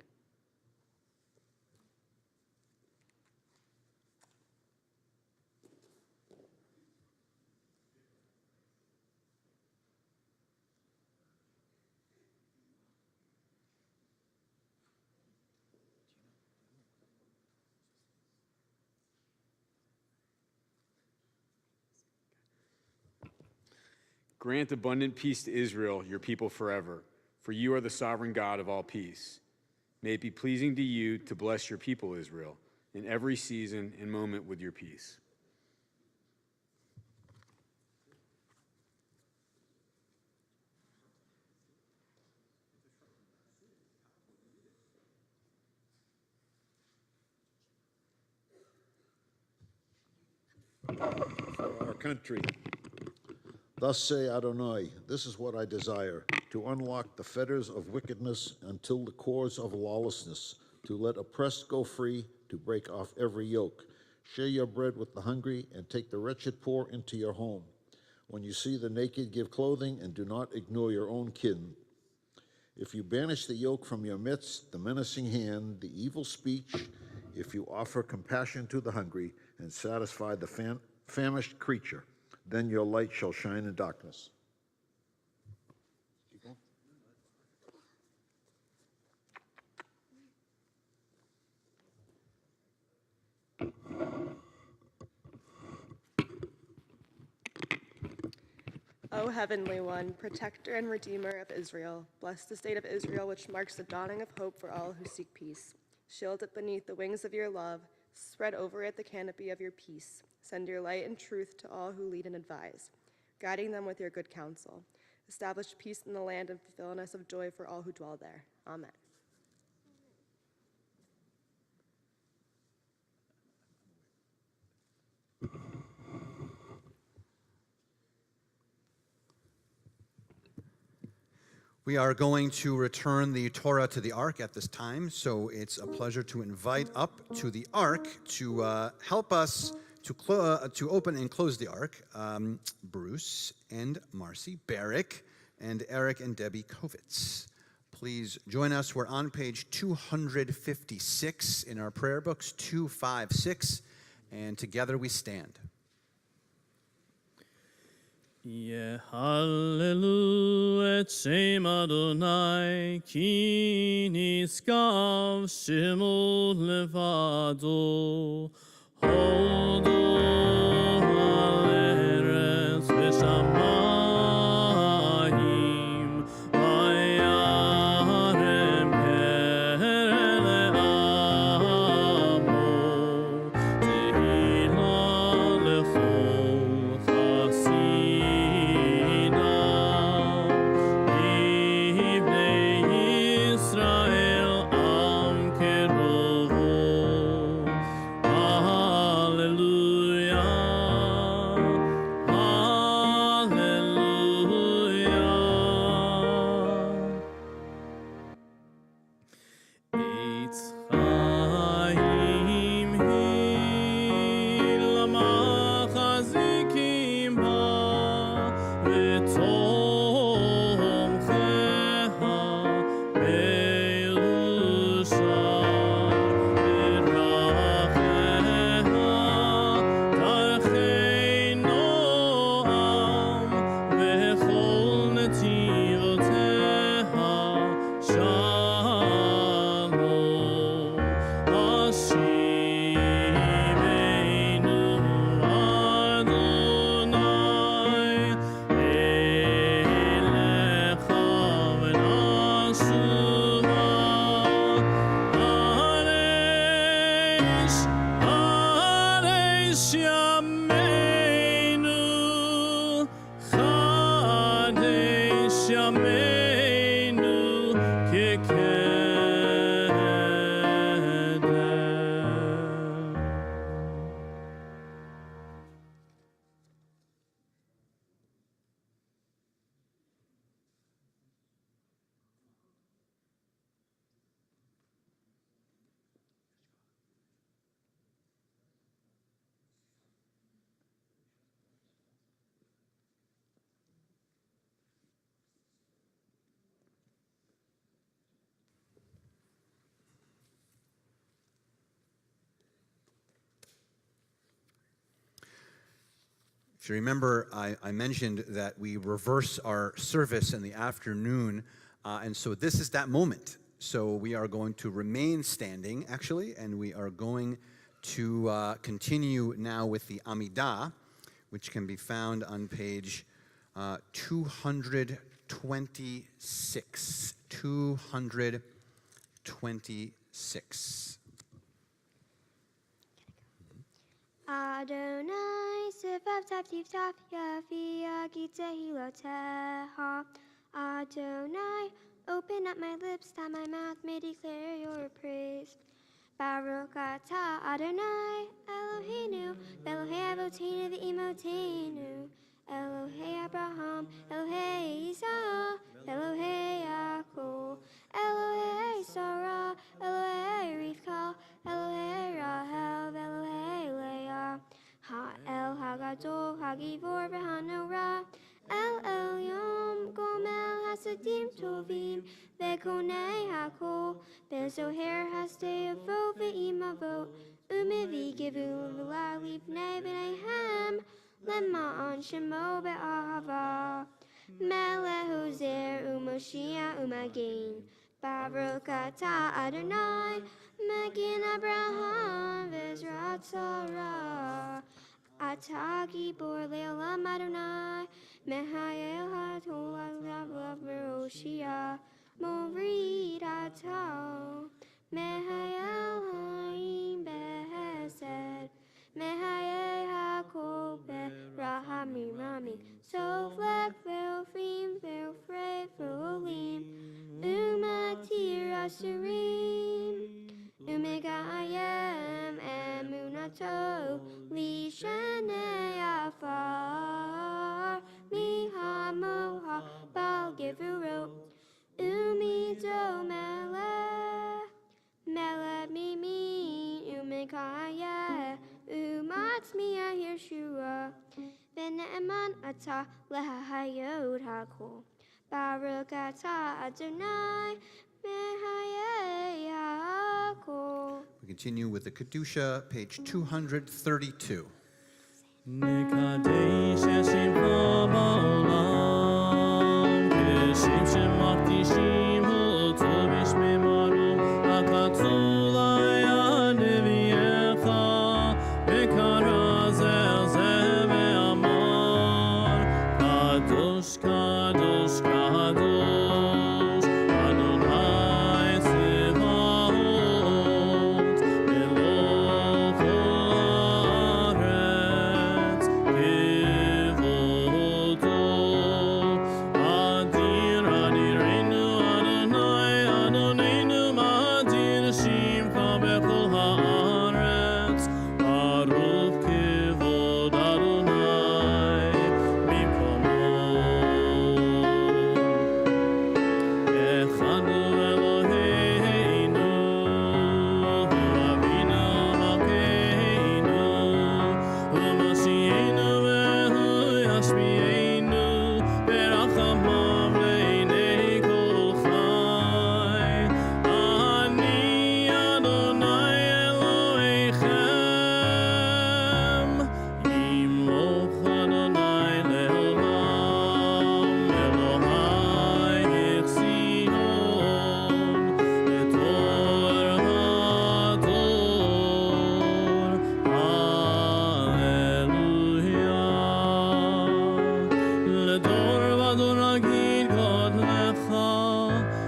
Grant abundant peace to Israel, your people forever, for you are the sovereign God of all peace. May it be pleasing to you to bless your people, Israel, in every season and moment with your peace. For our country. Thus say Adonai, this is what I desire, to unlock the fetters of wickedness until the cords of lawlessness, to let oppressed go free, to break off every yoke. Share your bread with the hungry, and take the wretched poor into your home. When you see the naked, give clothing, and do not ignore your own kin. If you banish the yoke from your midst, the menacing hand, the evil speech, if you offer compassion to the hungry, and satisfy the famished creature, then your light shall shine in darkness. O Heavenly One, protector and redeemer of Israel, bless the state of Israel, which marks the dawning of hope for all who seek peace. Shield it beneath the wings of your love. Spread over it the canopy of your peace. Send your light and truth to all who lead and advise, guiding them with your good counsel. Establish peace in the land and fulfillment of joy for all who dwell there. Amen. We are going to return the Torah to the Ark at this time, so it's a pleasure to invite up to the Ark to help us to open and close the Ark, Bruce and Marcy Barrick and Eric and Debbie Kovitz. Please join us. We're on page 256 in our prayer books, 256, and together we stand. Yeah, hallelujah, et Shem Adonai, ki niskav shemo levado, hodo al eretz v'shamayim, vayarem pele amo, tehila lecho. If you remember, I mentioned that we reverse our service in the afternoon, and so this is that moment. So we are going to remain standing, actually, and we are going to continue now with the Amidah, which can be found on page 226. 226. Adonai, Sifav Taftif Taf Yafia Gitehiloteh. Adonai, open up my lips, that my mouth may declare your praise. Baruch atah Adonai, Eloheinu, Elohei Avotenu v'Imotenu, Elohei Abraham, Elohei Isaac, Elohei Yaakov, Elohei Sarah, Elohei Rivka, Elohei Rahel, Elohei Leah, Ha'el Hagadol, Hagivor v'Hanorah, El Elyon, Gomel Hasadim Tovim, Vekonei Hakol, Bezoher Hasdei Avot ve'imavot, Umevi Givul v'Laliv Nei B'neihem, Lema'an Shemo be'ahava, Melech Hozer U'Moshiach U'Magen, Baruch atah Adonai, Magen Abraham v'Ezrat Sarah, Atah Gibor Le'olam Adonai, Mehayel HaTorah V'Roshia, Morid Atah, Mehayel Ha'im Behesed, Mehayel HaKol Be'Rahamim Ramin, Soflek Ve'Ofrim Ve'Ofrei Ve'Olim, Umatir Asurim, Umegayem Emunato, Lishanei Afar, Mihamoha Bal Gevurot, Umido Melech, Melech Mimi, Umegayeh, Umatmiya Yeshua, V'ne'eman atah lehayod hakol, Baruch atah Adonai, Mehayeh Yaakov. We continue with the Kedusha, page 232. Mekadesh Hashem Ba'olam, Keshem Shemakdishim Hoto B'Shmei Akatzulai Aneviecha, V'karazel Zeh Ve'amar, Kadosh, Kadosh, Kadosh, Adonai Tzevaot, Eloh Haaretz, Kevodo, Adir Adirenu Adonai, Adonenu Madir Shimcha Bechol Haaretz, Baruch Kevod Adonai, Bimkomo. Echadu Eloheinu, Avinu Malkeinu, U'Moshienu ve'Hu Yashmi'enu, Berachamav le'nei kol chai. Ani Adonai Elohechem, Yimloch Adonai le'olam, Elohai Echsion, Etor Hador, Hallelujah. Ledor vador nagid God lecha,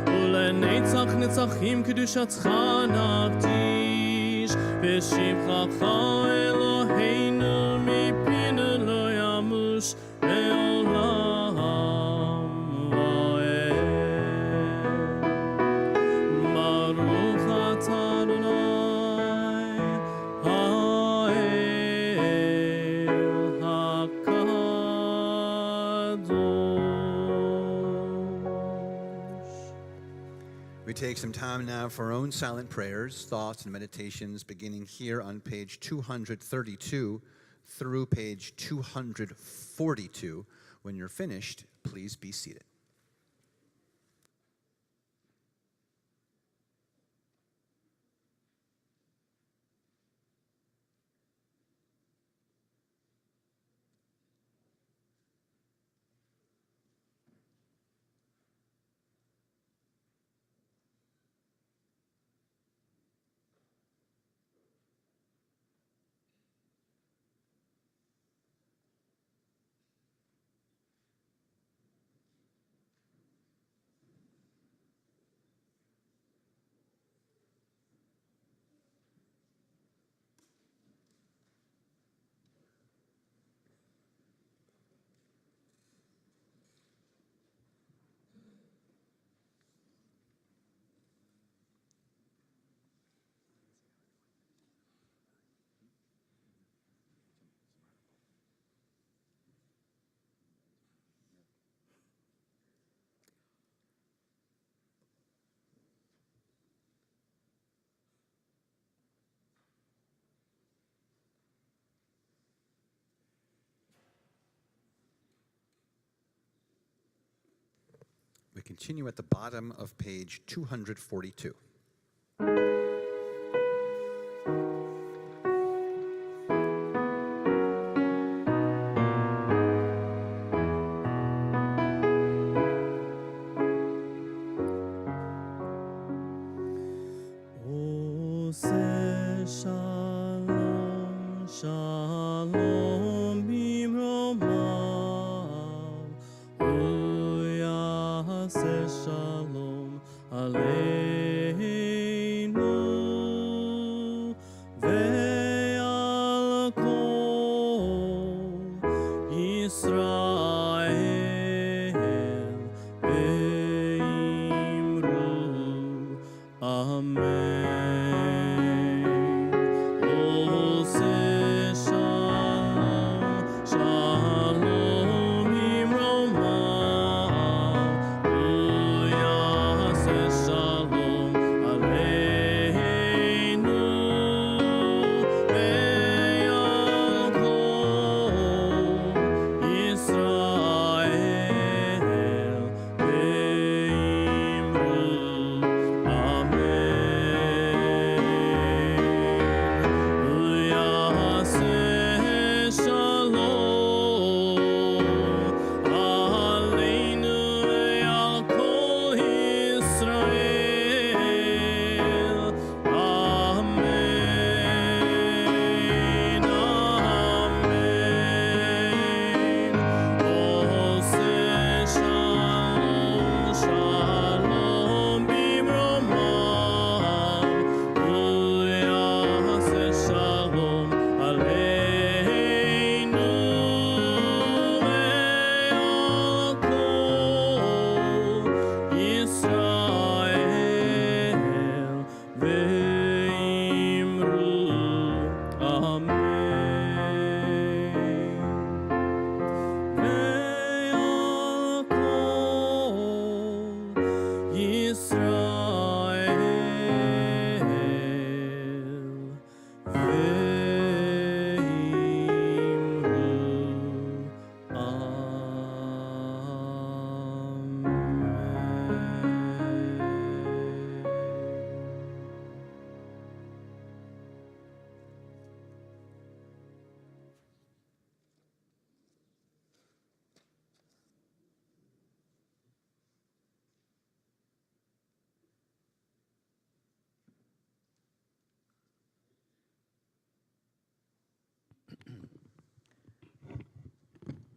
ulenetzach netzachim kedushatcha naqdish, v'shivchacha Eloheinu mipinu lo yamush le'olam va'ed. Baruch atah Adonai, Ha'el HaKadosh. We take some time now for our own silent prayers, thoughts, and meditations, beginning here on page 232 through page 242. When you're finished, please be seated. continue at the bottom of page 242. Ose shalom, shalom bimromav, uyase shalom aleinu, ve'al kol Yisrael, ve'imru amen.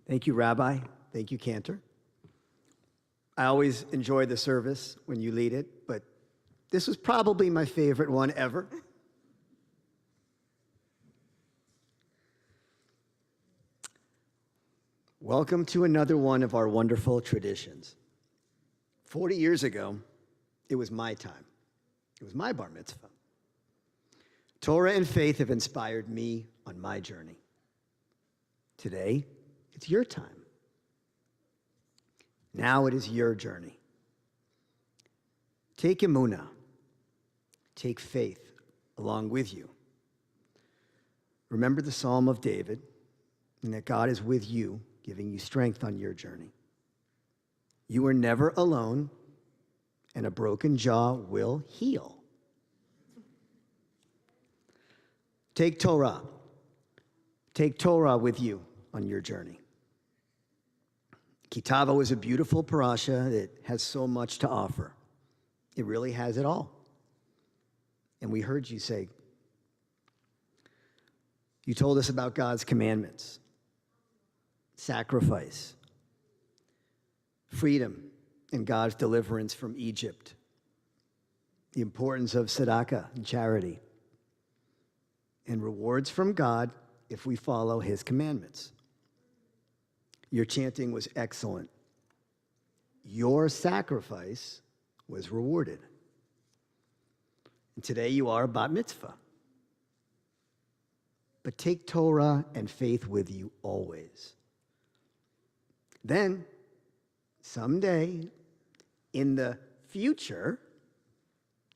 Thank you, Rabbi. Thank you, Cantor. I always enjoy the service when you lead it, but this was probably my favorite one ever. Welcome to another one of our wonderful traditions. 40 years ago, it was my time. It was my bar mitzvah. Torah and faith have inspired me on my journey. Today, it's your time. Now it is your journey. Take emunah, take faith along with you. Remember the Psalm of David, and that God is with you, giving you strength on your journey. You are never alone, and a broken jaw will heal. Take Torah. Take Torah with you on your journey. Kitavo is a beautiful parasha that has so much to offer. It really has it all. And we heard you say, you told us about God's commandments, sacrifice, freedom, and God's deliverance from Egypt, the importance of tzedakah and charity, and rewards from God if we follow his commandments. Your chanting was excellent. Your sacrifice was rewarded. And today you are a bat mitzvah. But take Torah and faith with you always. Then, someday, in the future,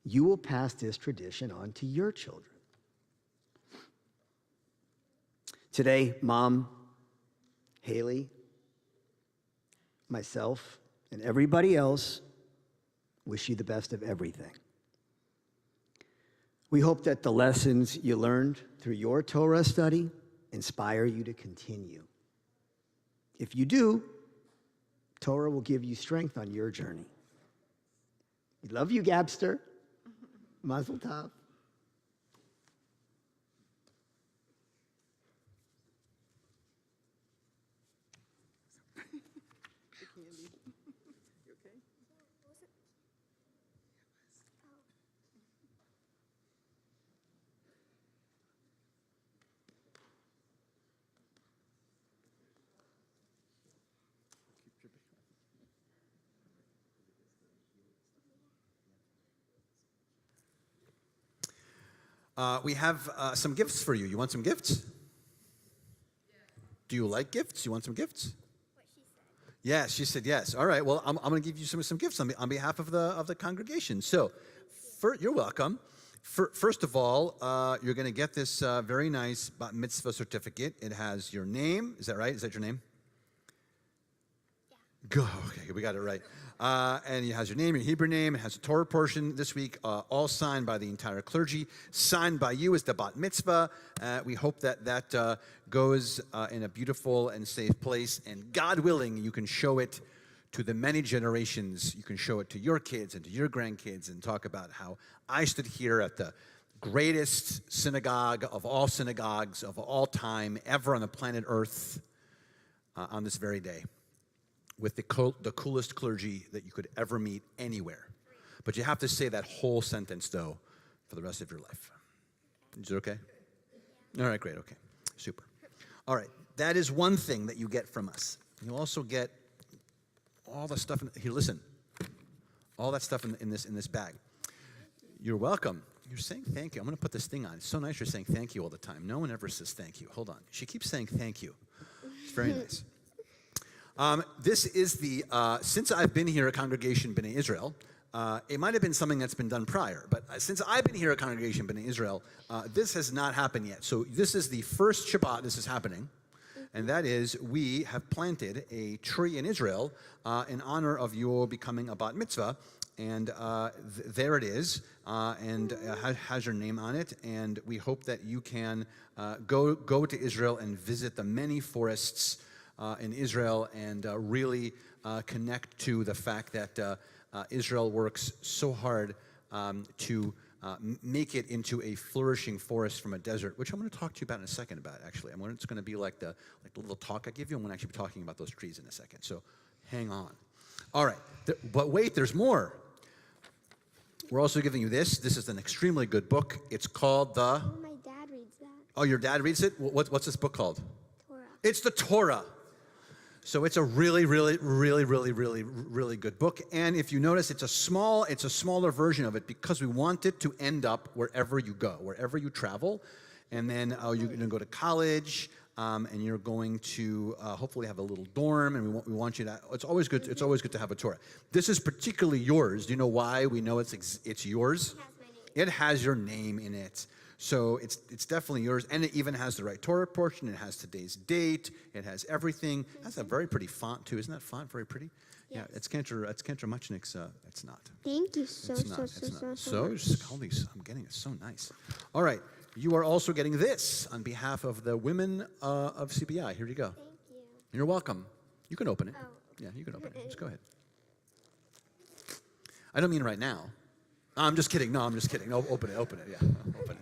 you will pass this tradition on to your children. Today, Mom, Haley, myself, and everybody else wish you the best of everything. We hope that the lessons you learned through your Torah study inspire you to continue. If you do, Torah will give you strength on your journey. We love you, Gabster. Mazel tov. We have some gifts for you. You want some gifts? Do you like gifts? You want some gifts? Yes, she said yes. All right. Well, I'm going to give you some gifts on behalf of the congregation. So, you're welcome. First of all, you're going to get this very nice bat mitzvah certificate. It has your name. Is that right? Is that your name? Yeah. Go. Okay, we got it right. And it has your name, your Hebrew name. It has a Torah portion this week, all signed by the entire clergy, signed by you as the bat mitzvah. We hope that goes in a beautiful and safe place. And God willing, you can show it to the many generations. You can show it to your kids and to your grandkids and talk about how I stood here at the greatest synagogue of all synagogues of all time ever on the planet Earth on this very day, with the coolest clergy that you could ever meet anywhere. But you have to say that whole sentence, though, for the rest of your life. Is it okay? All right, great, okay. Super. All right, that is one thing that you get from us. You'll also get all the stuff here, listen. All that stuff in this bag. You're welcome. You're saying thank you. I'm going to put this thing on. It's so nice you're saying thank you all the time. No one ever says thank you. Hold on. She keeps saying thank you. It's very nice. This is the, since I've been here at Congregation B'nai Israel, it might have been something that's been done prior, but since I've been here at Congregation B'nai Israel, this has not happened yet. So this is the first Shabbat this is happening, and that is we have planted a tree in Israel in honor of your becoming a bat mitzvah, and there it is, and has your name on it, and we hope that you can go to Israel and visit the many forests in Israel and really connect to the fact that Israel works so hard to make it into a flourishing forest from a desert, which I'm going to talk to you about in a second about, actually. It's going to be like the little talk I give you. I'm going to actually be talking about those trees in a second, so hang on. All right, but wait, there's more. We're also giving you this. This is an extremely good book. It's called the... Oh, my dad reads that. Oh, your dad reads it? What's this book called? Torah. It's the Torah. So it's a really, really, really, really, really, really good book. And if you notice, it's a smaller version of it because we want it to end up wherever you go, wherever you travel. And then you're going to go to college, and you're going to hopefully have a little dorm. And we want you to. It's always good. It's always good to have a Torah. This is particularly yours. Do you know why we know it's yours? It has your name in it. So it's definitely yours, and it even has the right Torah portion. It has today's date. It has everything. It has a very pretty font too. Isn't that font very pretty? Yes. Yeah, it's Cantor Muchnik's. It's not. Thank you so much. I'm getting it so nice. All right, you are also getting this on behalf of the women of CBI. Here you go. Thank you. You're welcome. You can open it. Oh. Yeah, you can open it. Just go ahead. I don't mean right now. I'm just kidding. No, I'm just kidding. No, open it. Yeah, open it.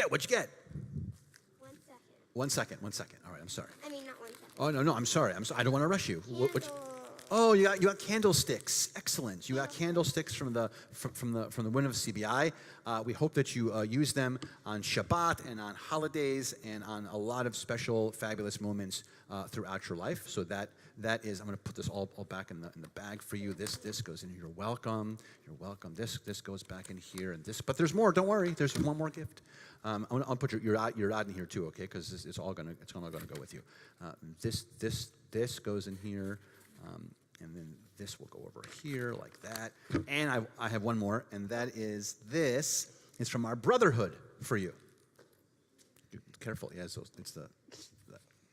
What'd you get? 1 second. 1 second. All right, I'm sorry. I mean, not 1 second. Oh, no, I'm sorry. I don't want to rush you. Oh, you got candlesticks. Excellent. You got candlesticks from the women of CBI. We hope that you use them on Shabbat and on holidays and on a lot of special, fabulous moments throughout your life. So that is. I'm going to put this all back in the bag for you. This goes in here. You're welcome. This goes back in here, and this. But there's more. Don't worry. There's one more gift. I'll put your ad in here too. Okay, because it's all going to go with you. This goes in here. And then this will go over here like that. And I have one more, and that is this is from our brotherhood for you. Careful, yeah, so it's the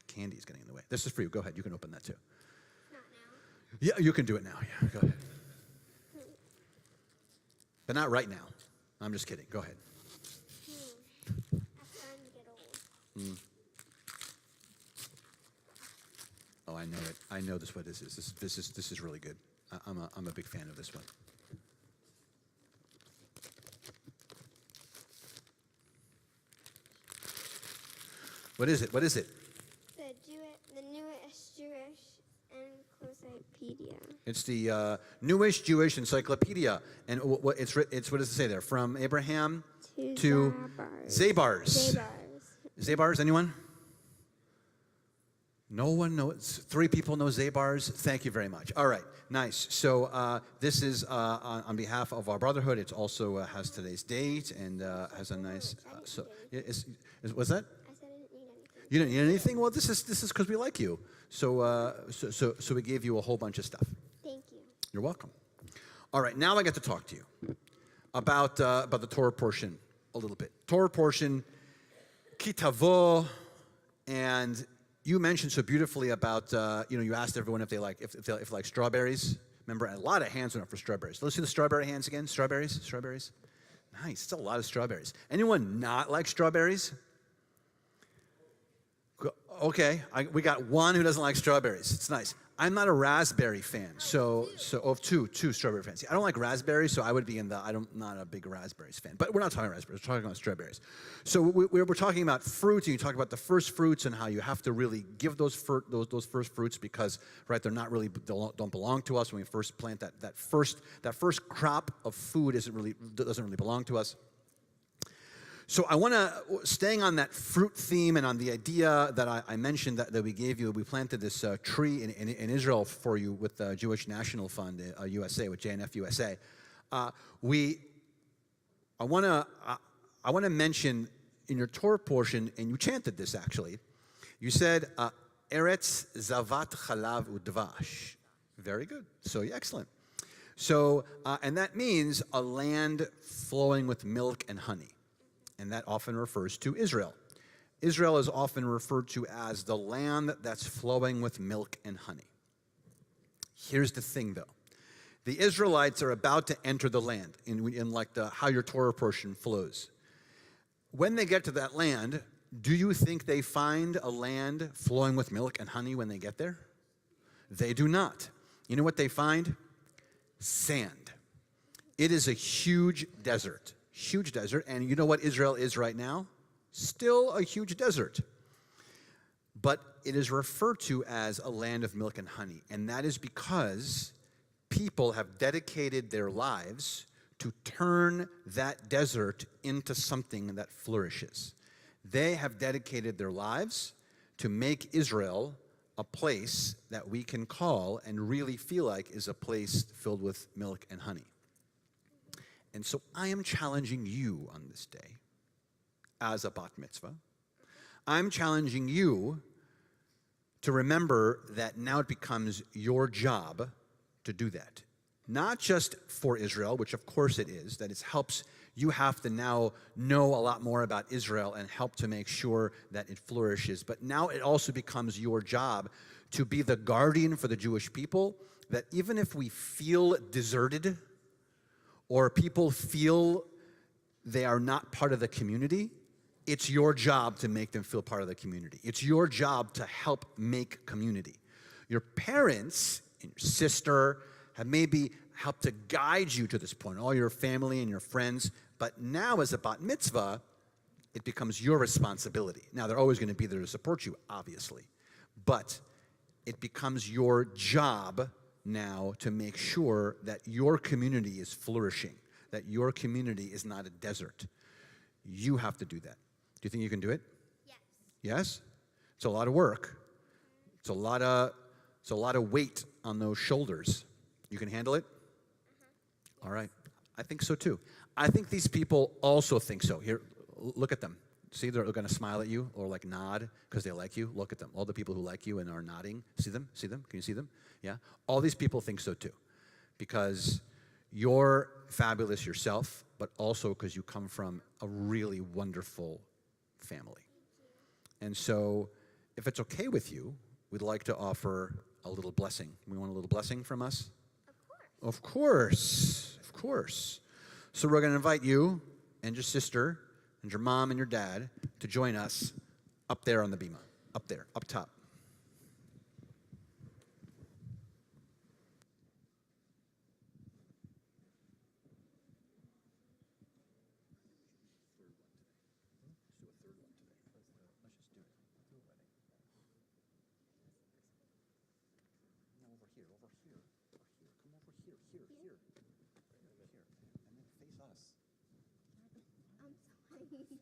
candy's getting in the way. This is for you. Go ahead, you can open that too. Not now. Yeah, you can do it now. Yeah, go ahead. But not right now. I'm just kidding. Go ahead. I'm starting to get old. Oh, I know it. I know what this is. This is really good. I'm a big fan of this one. What is it? What is it? The newest Jewish encyclopedia. It's the Newish Jewish Encyclopedia, and what what does it say there? From Abraham to Zabars. Zabars. Anyone? No one knows. 3 people know Zabars. Thank you very much. All right, nice. So this is on behalf of our brotherhood. It also has today's date and has a nice. Was that? I said I didn't need anything. You didn't need anything? Well, this is because we like you. So we gave you a whole bunch of stuff. Thank you. You're welcome. All right, now I get to talk to you about the Torah portion a little bit. Torah portion, kitavo, and you mentioned so beautifully about you asked everyone if they like strawberries. Remember, a lot of hands went up for strawberries. Let's see the strawberry hands again. Strawberries. Nice. It's a lot of strawberries. Anyone not like strawberries? Okay, we got one who doesn't like strawberries. It's nice. I'm not a raspberry fan, so two strawberry fans. I don't like raspberries, so I would be in the I'm not a big raspberries fan. But we're not talking raspberries. We're talking about strawberries. So we're talking about fruits, and you talk about the first fruits and how you have to really give those first fruits because they're not really don't belong to us when we first plant that first crop of food doesn't really belong to us. So I want to, staying on that fruit theme and on the idea that I mentioned that we gave you, we planted this tree in Israel for you with the Jewish National Fund, USA, with JNF USA. I want to mention in your Torah portion, and you chanted this actually, you said, Eretz Zavat Chalav Udvash. Very good. So excellent. So, and that means a land flowing with milk and honey. And that often refers to Israel. Israel is often referred to as the land that's flowing with milk and honey. Here's the thing, though. The Israelites are about to enter the land in like how your Torah portion flows. When they get to that land, do you think they find a land flowing with milk and honey when they get there? They do not. You know what they find? Sand. It is a huge desert. Huge desert, and you know what Israel is right now? Still a huge desert. But it is referred to as a land of milk and honey, and that is because people have dedicated their lives to turn that desert into something that flourishes. They have dedicated their lives to make Israel a place that we can call and really feel like is a place filled with milk and honey. And so I am challenging you on this day as a bat mitzvah. I'm challenging you to remember that now it becomes your job to do that. Not just for Israel, which of course it is, that it helps you have to now know a lot more about Israel and help to make sure that it flourishes. But now it also becomes your job to be the guardian for the Jewish people, that even if we feel deserted, or people feel they are not part of the community, it's your job to make them feel part of the community. It's your job to help make community. Your parents and your sister have maybe helped to guide you to this point, all your family and your friends, but now as a bat mitzvah, it becomes your responsibility. Now, they're always going to be there to support you, obviously, but it becomes your job now to make sure that your community is flourishing, that your community is not a desert. You have to do that. Do you think you can do it? Yes. Yes? It's a lot of work. It's a lot of weight on those shoulders. You can handle it? All right. I think so too. I think these people also think so. Here, look at them. See, they're going to smile at you or like nod because they like you. Look at them. All the people who like you and are nodding. See them? See them? Can you see them? Yeah? All these people think so too. Because you're fabulous yourself, but also because you come from a really wonderful family. And so, if it's okay with you, we'd like to offer a little blessing. We want a little blessing from us? Of course. Of course. So we're going to invite you and your sister and your mom and your dad to join us up there on the bima, up there, up top.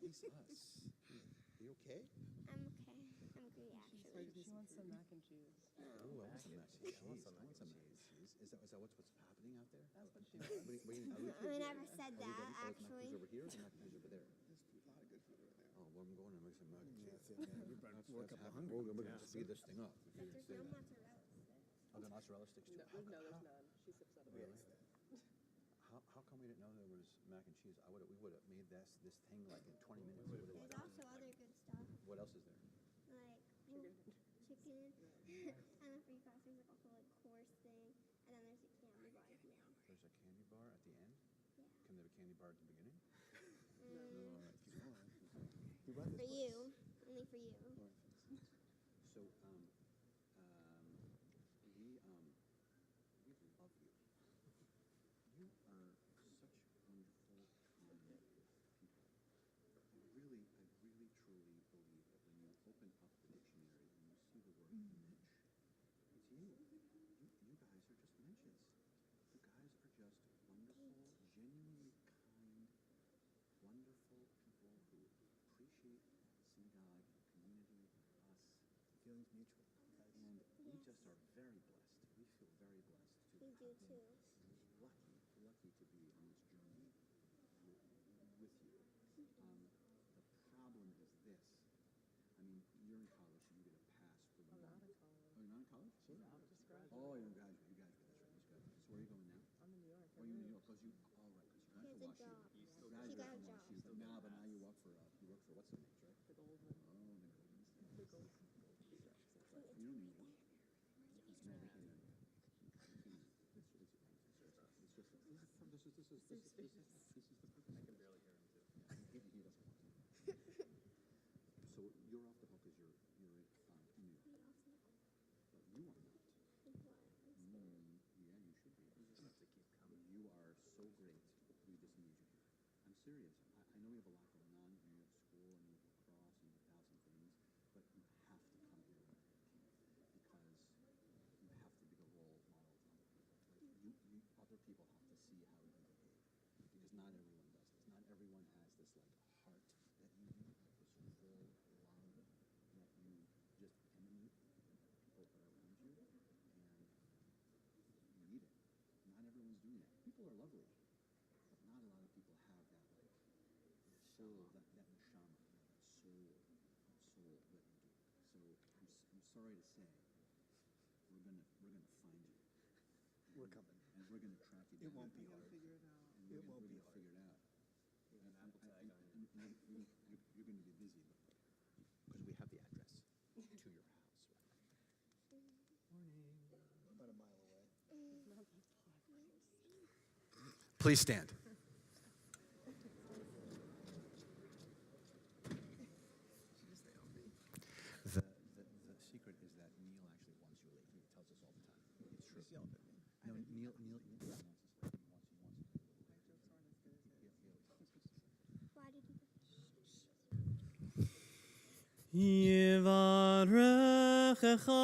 Face us. Are you okay? I'm okay. I'm good, actually. She wants some mac and cheese. Oh, I want some mac and cheese. I want some mac and cheese. Is that what's happening out there? That's what she wants. I never said that, actually. Over here, or mac and cheese over there? There's a lot of good food over there. Oh, well, I'm going to make some mac and cheese. Work up the We're hunger. going to speed this thing up. But there's no mozzarella sticks. Oh, the mozzarella sticks too. No, there's none. She's upset about it. How come we didn't know there was mac and cheese? We would have made this thing like in 20 minutes. There's also other good stuff, What else is there? like chicken, and the free fast. There's like also like course thing, and then there's a candy bar at the end. There's a candy bar at the end? Yeah. Can there be a candy bar at the beginning? Mm, All right. for you, only for you. So, we love you. You are such wonderful, kind people. I really, truly believe that when you open up the dictionary and you see the word mensch, it's you. You guys are just mensches. You guys are just wonderful, genuinely kind, wonderful people who appreciate synagogue, community, us. Feelings mutual. And we just are very blessed. We feel very blessed to We do have been too. lucky to be on this journey with you. The problem is this. I mean, you're in college, so you get a pass for the I'm not in college. Oh, you're not in college? She's out. Just graduated. Oh, you're in graduate. You graduated. That's right. So where are you going now? I'm in New York. Oh, you're in New York. Because you, all right, because you went He to has a WashU. job. You He got a graduated job. from WashU. Now, but now you work for what's the name, right? The Goldman. Oh, the Goldman. The Goldman. You don't need it. This is the perfect. I can barely hear him too. He doesn't want to. So you're off the hook because you're in New York. But you are not. Yeah, you should be. You are so great. We just need you here. I'm serious. I know you have a lot going on. You have school and you have lacrosse and you have 1,000 things, but you have to come here because you have to be the role model to other people. Like other people have to see how you behave because not everyone does this. Not everyone has this like heart that you do, like this full love that you just emanate from people that are around you, and you need it. Not everyone's doing it. People are lovely, but not a lot of people have that like soul, that neshama, that soul that you do. So I'm sorry to say, we're gonna find you. We're coming. And we're gonna track you down. It won't be hard. Figure it out. And we're gonna figure it out. You're gonna be busy, because we have the address to your house. About a mile away. Please stand. The secret is that Neil actually wants you late. He tells us all the time. It's true. Just yelled at me. No, Neil wants us late. Why did you? Yivarechecha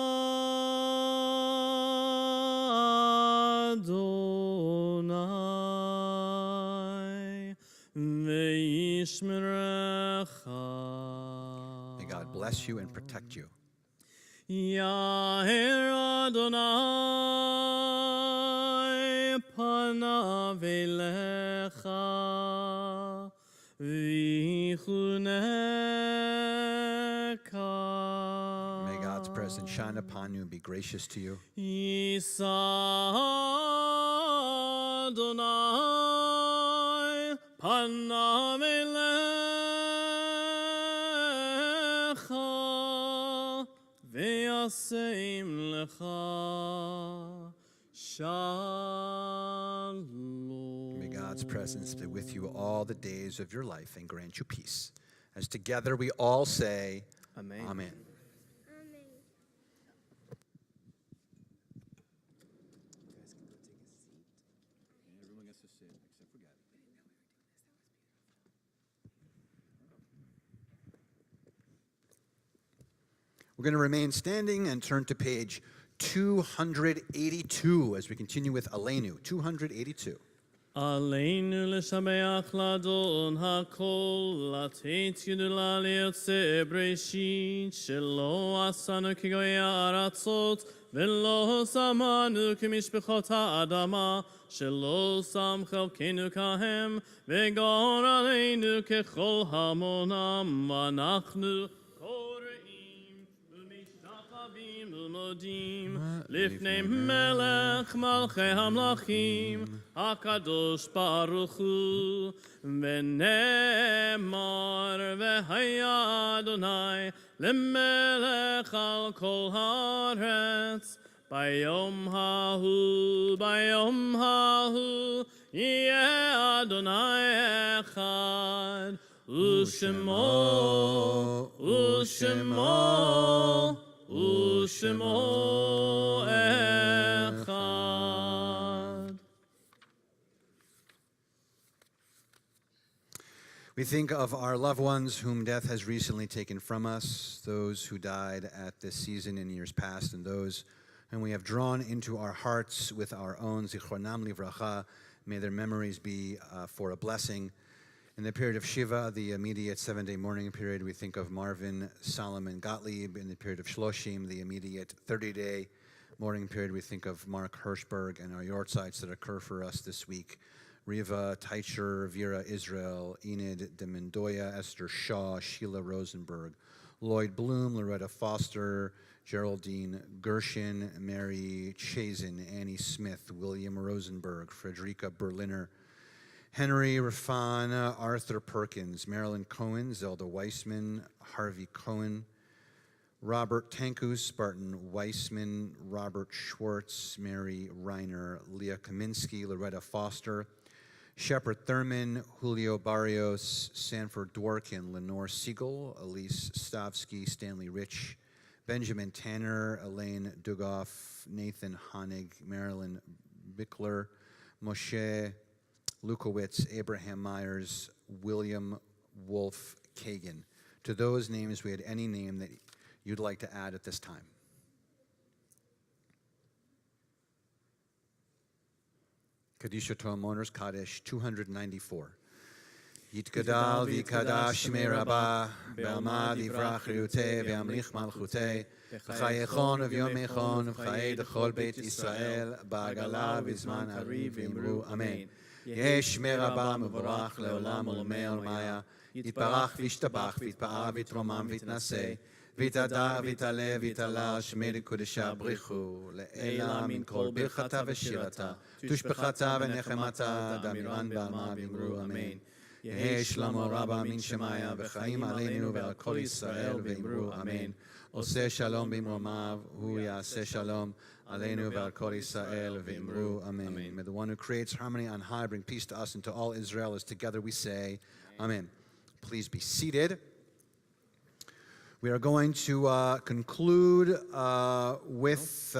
Adonai ve'yishmerecha. May God bless you and protect you. Yair Adonai panav elecha v'yichunecha. God's presence shine upon you and be gracious to you. Yisa Adonai panav elecha ve'yaseim lecha shalom. May God's presence be with you all the days of your life and grant you peace. As together we all say, Amen. Amen. We're going to remain standing and turn to page 282 as we continue with Aleinu. 282. Aleinu l'shabeach l'adon hakol לתת גדולה ליוצא בראשית שלא עשנו כגויי הארצות ולא שמנו כמשפחות האדמה שלא שם חלקנו כהם וגור עלינו ככל המונם ואנחנו קוראים ומשתחווים ומודים לפני מלך מלכי המלכים הקדוש ברוך הוא ונאמר והיה אדוני למלך על כל הארץ ביום ההוא יהיה אדוני אחד ושמו אחד. We think of our loved ones whom death has recently taken from us, those who died at this season in years past, and those whom we have drawn into our hearts with our own zichronam livracha. May their memories be for a blessing. In the period of Shiva, the immediate 7-day mourning period, we think of Marvin Solomon Gottlieb. In the period of Shloshim, the immediate 30-day mourning period, we think of Mark Hirschberg and our yortzites that occur for us this week. Riva Teicher, Vera Israel, Enid de Mendoya, Esther Shaw, Sheila Rosenberg, Lloyd Bloom, Loretta Foster, Geraldine Gershin, Mary Chazen, Annie Smith, William Rosenberg, Frederica Berliner, Henry Rafan, Arthur Perkins, Marilyn Cohen, Zelda Weissman, Harvey Cohen, Robert Tankus, Barton Weissman, Robert Schwartz, Mary Reiner, Leah Kaminsky, Loretta Foster, Shepard Thurman, Julio Barrios, Sanford Dworkin, Lenore Siegel, Elise Stavsky, Stanley Rich, Benjamin Tanner, Elaine Dugoff, Nathan Honig, Marilyn Bickler, Moshe Lukowitz, Abraham Myers, William Wolf Kagan. To those names, we had any name that you'd like to add at this time. Kadisha Torah Mourners, Kaddish 294. Yitgadal v'yikadash shmei Rabbah, ve'amad yivrach riuteh, ve'amlich malchuteh, v'chayechon v'yomechon, v'chayei dechol beit Yisrael, ba'agala v'zman hariv v'imru amen. Yesh shmei Rabbah mevorach le'olam olomei olmaya, yitbarach v'yishtabach v'yitpa'ah v'yitromam v'yitnaseh, v'yitadar v'yitale v'yitala shmei l'kodesha brichu, le'ela min kol birchata v'shirata, tushbechata v'nechemata, damiran ba'alma v'imru amen. יהי שלמה רבה מן שמיה וחיים עלינו ועל כל ישראל ואמרו אמן. עושה שלום במרומיו, הוא יעשה שלום עלינו ועל כל ישראל ואמרו אמן. May the one who creates harmony on high bring peace to us and to all Israel as together we say amen. Please be seated. We are going to conclude with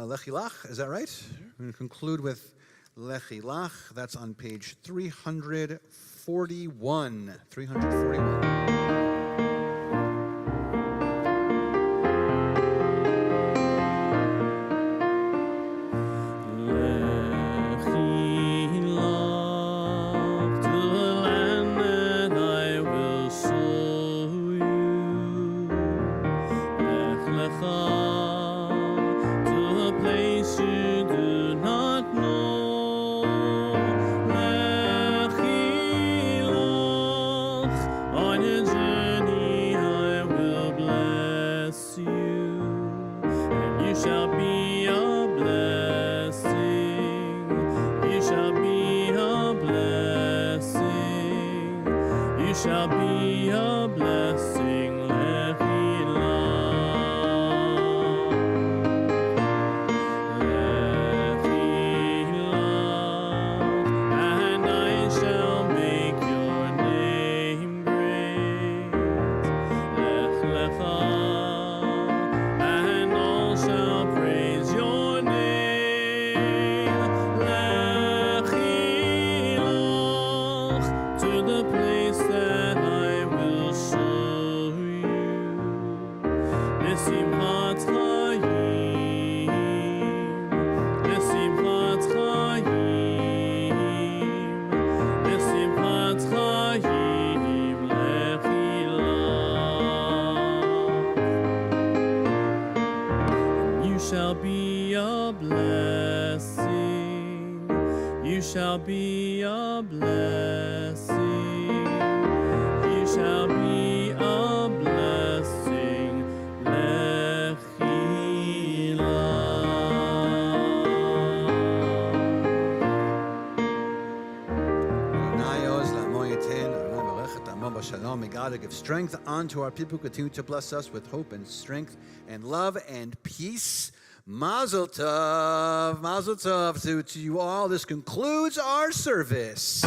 Lechi Lach, is that right? We're going to conclude with Lechi Lach, that's on page 341. 341. See shall be a blessing. You shall be a blessing. You shall be a blessing. And I shall make your name great. Lech lecha, and all shall praise your name. Lechi lach, to the place that I will show you. L'simchat chayim, l'simchat chayim, l'simchat chayim, lechi lach. You shall be a blessing. You shall be a blessing. You shall be a blessing. Lechi Shalom. May God give strength unto our people, continue to bless us with hope and strength and love and peace. Mazel tov to you all. This concludes our service.